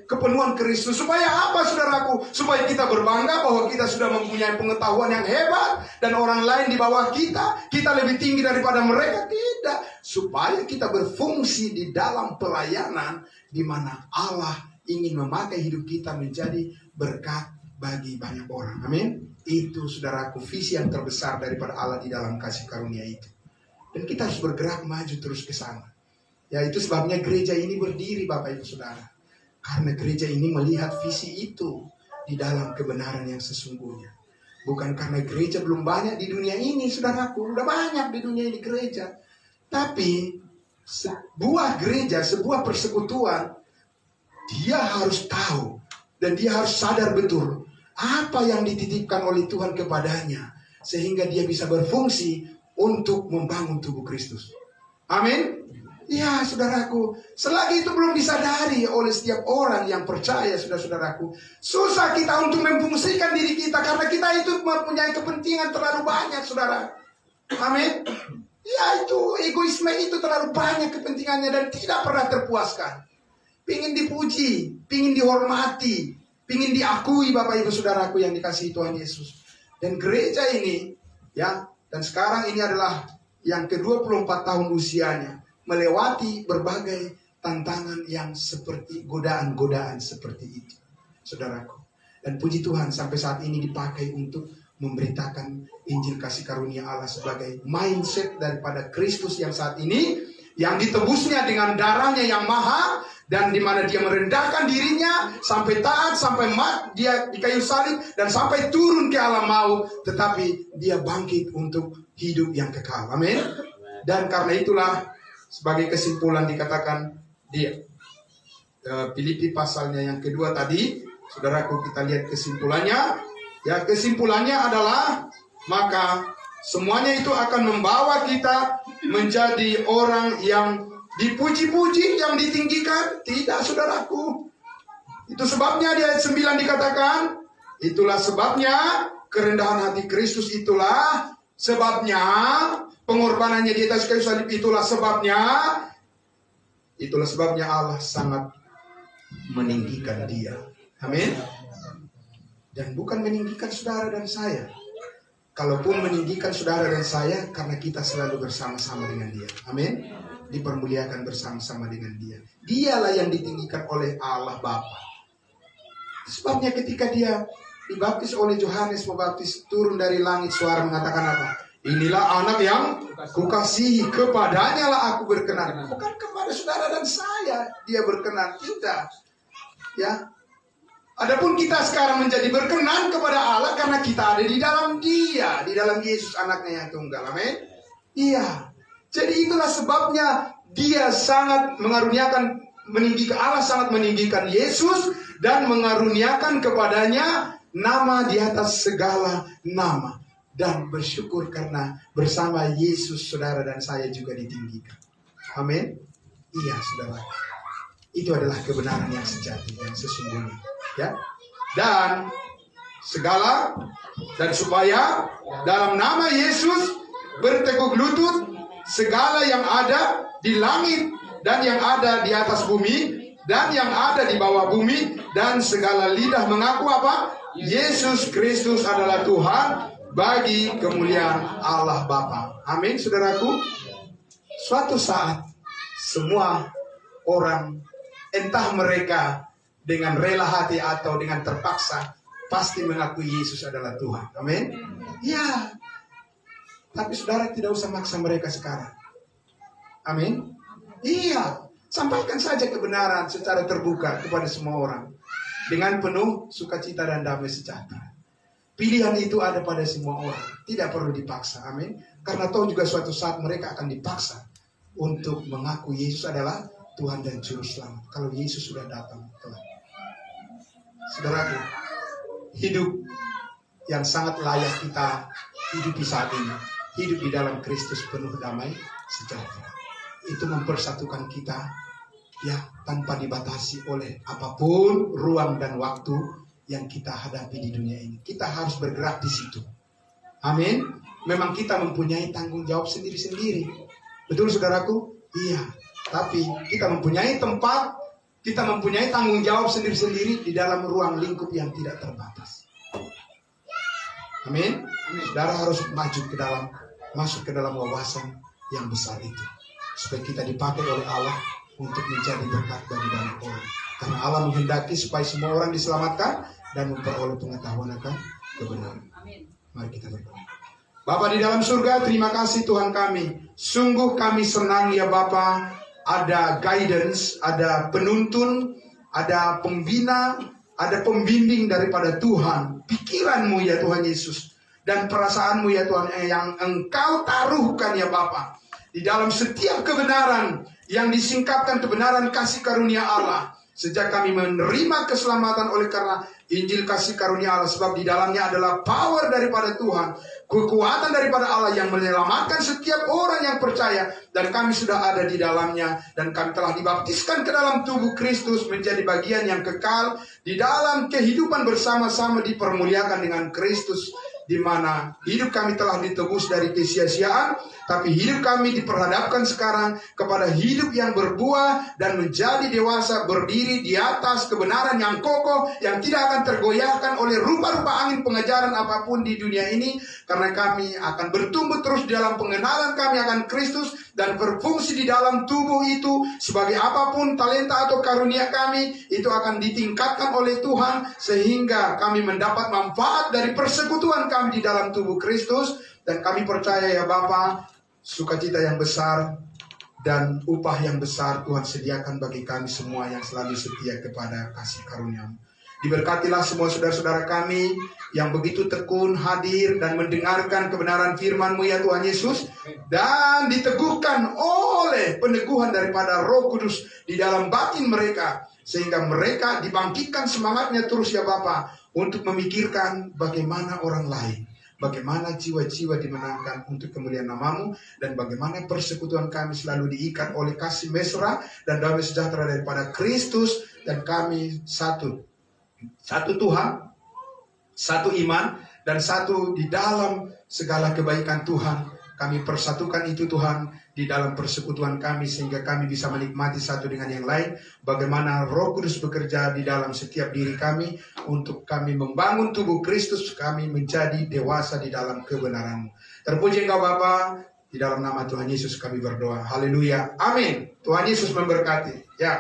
kepenuhan Kristus. Supaya apa, saudaraku? Supaya kita berbangga bahwa kita sudah mempunyai pengetahuan yang hebat, dan orang lain di bawah kita lebih tinggi daripada mereka. Tidak. supaya kita berfungsi di dalam pelayanan di mana Allah ingin memakai hidup kita menjadi berkat bagi banyak orang. Amin. Itu saudaraku visi yang terbesar daripada Allah di dalam kasih karunia itu. Dan kita harus bergerak maju terus ke sana. Ya, itu sebabnya gereja ini berdiri, Bapak Ibu Saudara. Karena gereja ini melihat visi itu di dalam kebenaran yang sesungguhnya. Bukan karena gereja belum banyak di dunia ini, saudaraku. Udah banyak di dunia ini gereja. Tapi sebuah gereja, sebuah persekutuan, dia harus tahu dan dia harus sadar betul apa yang dititipkan oleh Tuhan kepadanya, sehingga dia bisa berfungsi untuk membangun tubuh Kristus. Amin. Ya, saudaraku, selagi itu belum disadari oleh setiap orang yang percaya, saudara-saudaraku, susah kita untuk memfungsikan diri kita, karena kita itu mempunyai kepentingan terlalu banyak, saudara. Amin. Ya, itu egoisme itu terlalu banyak kepentingannya dan tidak pernah terpuaskan. Pingin dipuji, pingin dihormati, pingin diakui, Bapak Ibu Saudaraku yang dikasihi Tuhan Yesus. Dan gereja ini, ya, dan sekarang ini adalah yang ke-24 tahun usianya, melewati berbagai tantangan yang seperti godaan-godaan seperti itu, saudaraku. Dan puji Tuhan sampai saat ini dipakai untuk memberitakan Injil kasih karunia Allah sebagai mindset daripada Kristus yang saat ini, yang ditebusnya dengan darahnya yang mahal, dan di mana dia merendahkan dirinya sampai taat, sampai mati dia di kayu salib, dan sampai turun ke alam maut, tetapi dia bangkit untuk hidup yang kekal. Amin. Dan karena itulah sebagai kesimpulan dikatakan di Filipi pasalnya yang kedua tadi, saudaraku, kita lihat kesimpulannya. Ya, kesimpulannya adalah maka semuanya itu akan membawa kita menjadi orang yang dipuji-puji, yang ditinggikan. Tidak, saudaraku. Itu sebabnya di ayat 9 dikatakan, itulah sebabnya kerendahan hati Kristus, itulah sebabnya pengorbanannya di atas kayu salib, itulah sebabnya Allah sangat meninggikan dia. Amin. Dan bukan meninggikan saudara dan saya. Kalaupun meninggikan saudara dan saya, karena kita selalu bersama-sama dengan dia. Amin. Dipermuliakan bersama-sama dengan dia. Dialah yang ditinggikan oleh Allah Bapa. Sebabnya ketika dia dibaptis oleh Yohanes Pembaptis, turun dari langit suara mengatakan apa? Inilah anak yang kukasihi, kepadanya lah aku berkenan. Bukan kepada saudara dan saya dia berkenan, tidak. Ya. Adapun kita sekarang menjadi berkenan kepada Allah karena kita ada di dalam Dia, di dalam Yesus anaknya yang tunggal. Amin. Iya. Jadi itulah sebabnya Dia sangat mengaruniakan, meninggikan, Allah sangat meninggikan Yesus dan mengaruniakan kepadanya nama di atas segala nama. Dan bersyukur karena bersama Yesus saudara dan saya juga ditinggikan. Amin. Iya, saudara. Itu adalah kebenaran yang sejati, yang sesungguhnya. Ya. Dan segala, dan supaya dalam nama Yesus bertekuk lutut segala yang ada di langit dan yang ada di atas bumi dan yang ada di bawah bumi, dan segala lidah mengaku apa? Yesus Kristus adalah Tuhan, bagi kemuliaan Allah Bapa. Amin, saudaraku. Suatu saat semua orang, entah mereka dengan rela hati atau dengan terpaksa, pasti mengakui Yesus adalah Tuhan. Amin. Ya. Tapi saudara tidak usah maksa mereka sekarang. Amin. Iya. Sampaikan saja kebenaran secara terbuka kepada semua orang dengan penuh sukacita dan damai sejahtera. Pilihan itu ada pada semua orang, tidak perlu dipaksa. Amin. Karena tahu juga suatu saat mereka akan dipaksa untuk mengaku Yesus adalah Tuhan dan Juru Selamat. Kalau Yesus sudah datang telah. Saudaraku, hidup yang sangat layak kita hidupi saat ini, hidup di dalam Kristus penuh damai sejahtera. Itu mempersatukan kita, ya, tanpa dibatasi oleh apapun ruang dan waktu yang kita hadapi di dunia ini. Kita harus bergerak di situ. Amin. Memang kita mempunyai tanggung jawab sendiri-sendiri. Betul, saudaraku? Iya. Tapi kita mempunyai tempat, kita mempunyai tanggung jawab sendiri-sendiri di dalam ruang lingkup yang tidak terbatas. Amin. Saudara harus maju ke dalam, masuk ke dalam wawasan yang besar itu. supaya kita dipakai oleh Allah untuk menjadi berkat bagi banyak orang. Karena Allah menghendaki supaya semua orang diselamatkan dan memperoleh pengetahuan akan kebenaran. Mari kita berdoa. Bapa di dalam surga, terima kasih Tuhan kami. Sungguh kami senang ya Bapa, ada guidance, ada penuntun, ada pembina, ada pembimbing daripada Tuhan. Pikiran-Mu ya Tuhan Yesus, dan perasaan-Mu ya Tuhan yang Engkau taruhkan ya Bapa di dalam setiap kebenaran yang disingkapkan kebenaran kasih karunia Allah. Sejak kami menerima keselamatan oleh karena Injil kasih karunia Allah, sebab di dalamnya adalah power daripada Tuhan, kekuatan daripada Allah yang menyelamatkan setiap orang yang percaya, dan kami sudah ada di dalamnya, dan kami telah dibaptiskan ke dalam tubuh Kristus menjadi bagian yang kekal di dalam kehidupan bersama-sama dipermuliakan dengan Kristus, di mana hidup kami telah ditebus dari kesia-siaan, tapi hidup kami diperhadapkan sekarang kepada hidup yang berbuah dan menjadi dewasa, berdiri di atas kebenaran yang kokoh, yang tidak akan tergoyahkan oleh rupa-rupa angin pengajaran apapun di dunia ini, karena kami akan bertumbuh terus dalam pengenalan kami akan Kristus dan berfungsi di dalam tubuh itu sebagai apapun talenta atau karunia kami, itu akan ditingkatkan oleh Tuhan sehingga kami mendapat manfaat dari persekutuan kami di dalam tubuh Kristus. Dan kami percaya ya Bapa, sukacita yang besar dan upah yang besar Tuhan sediakan bagi kami semua yang selalu setia kepada kasih karunia-Mu. Diberkatilah semua saudara-saudara kami yang begitu tekun hadir dan mendengarkan kebenaran firman-Mu ya Tuhan Yesus, dan diteguhkan oleh peneguhan daripada Roh Kudus di dalam batin mereka, sehingga mereka dibangkitkan semangatnya terus ya Bapa untuk memikirkan bagaimana orang lain, bagaimana jiwa-jiwa dimenangkan untuk kemuliaan nama-Mu, dan bagaimana persekutuan kami selalu diikat oleh kasih mesra dan damai sejahtera daripada Kristus, dan kami satu Tuhan, satu iman, dan satu di dalam segala kebaikan Tuhan. Kami persatukan itu Tuhan di dalam persekutuan kami, sehingga kami bisa menikmati satu dengan yang lain bagaimana Roh Kudus bekerja di dalam setiap diri kami untuk kami membangun tubuh Kristus, kami menjadi dewasa di dalam kebenaran-Mu. Terpuji Engkau Bapa, di dalam nama Tuhan Yesus kami berdoa. Haleluya, amin. Tuhan Yesus memberkati. Ya.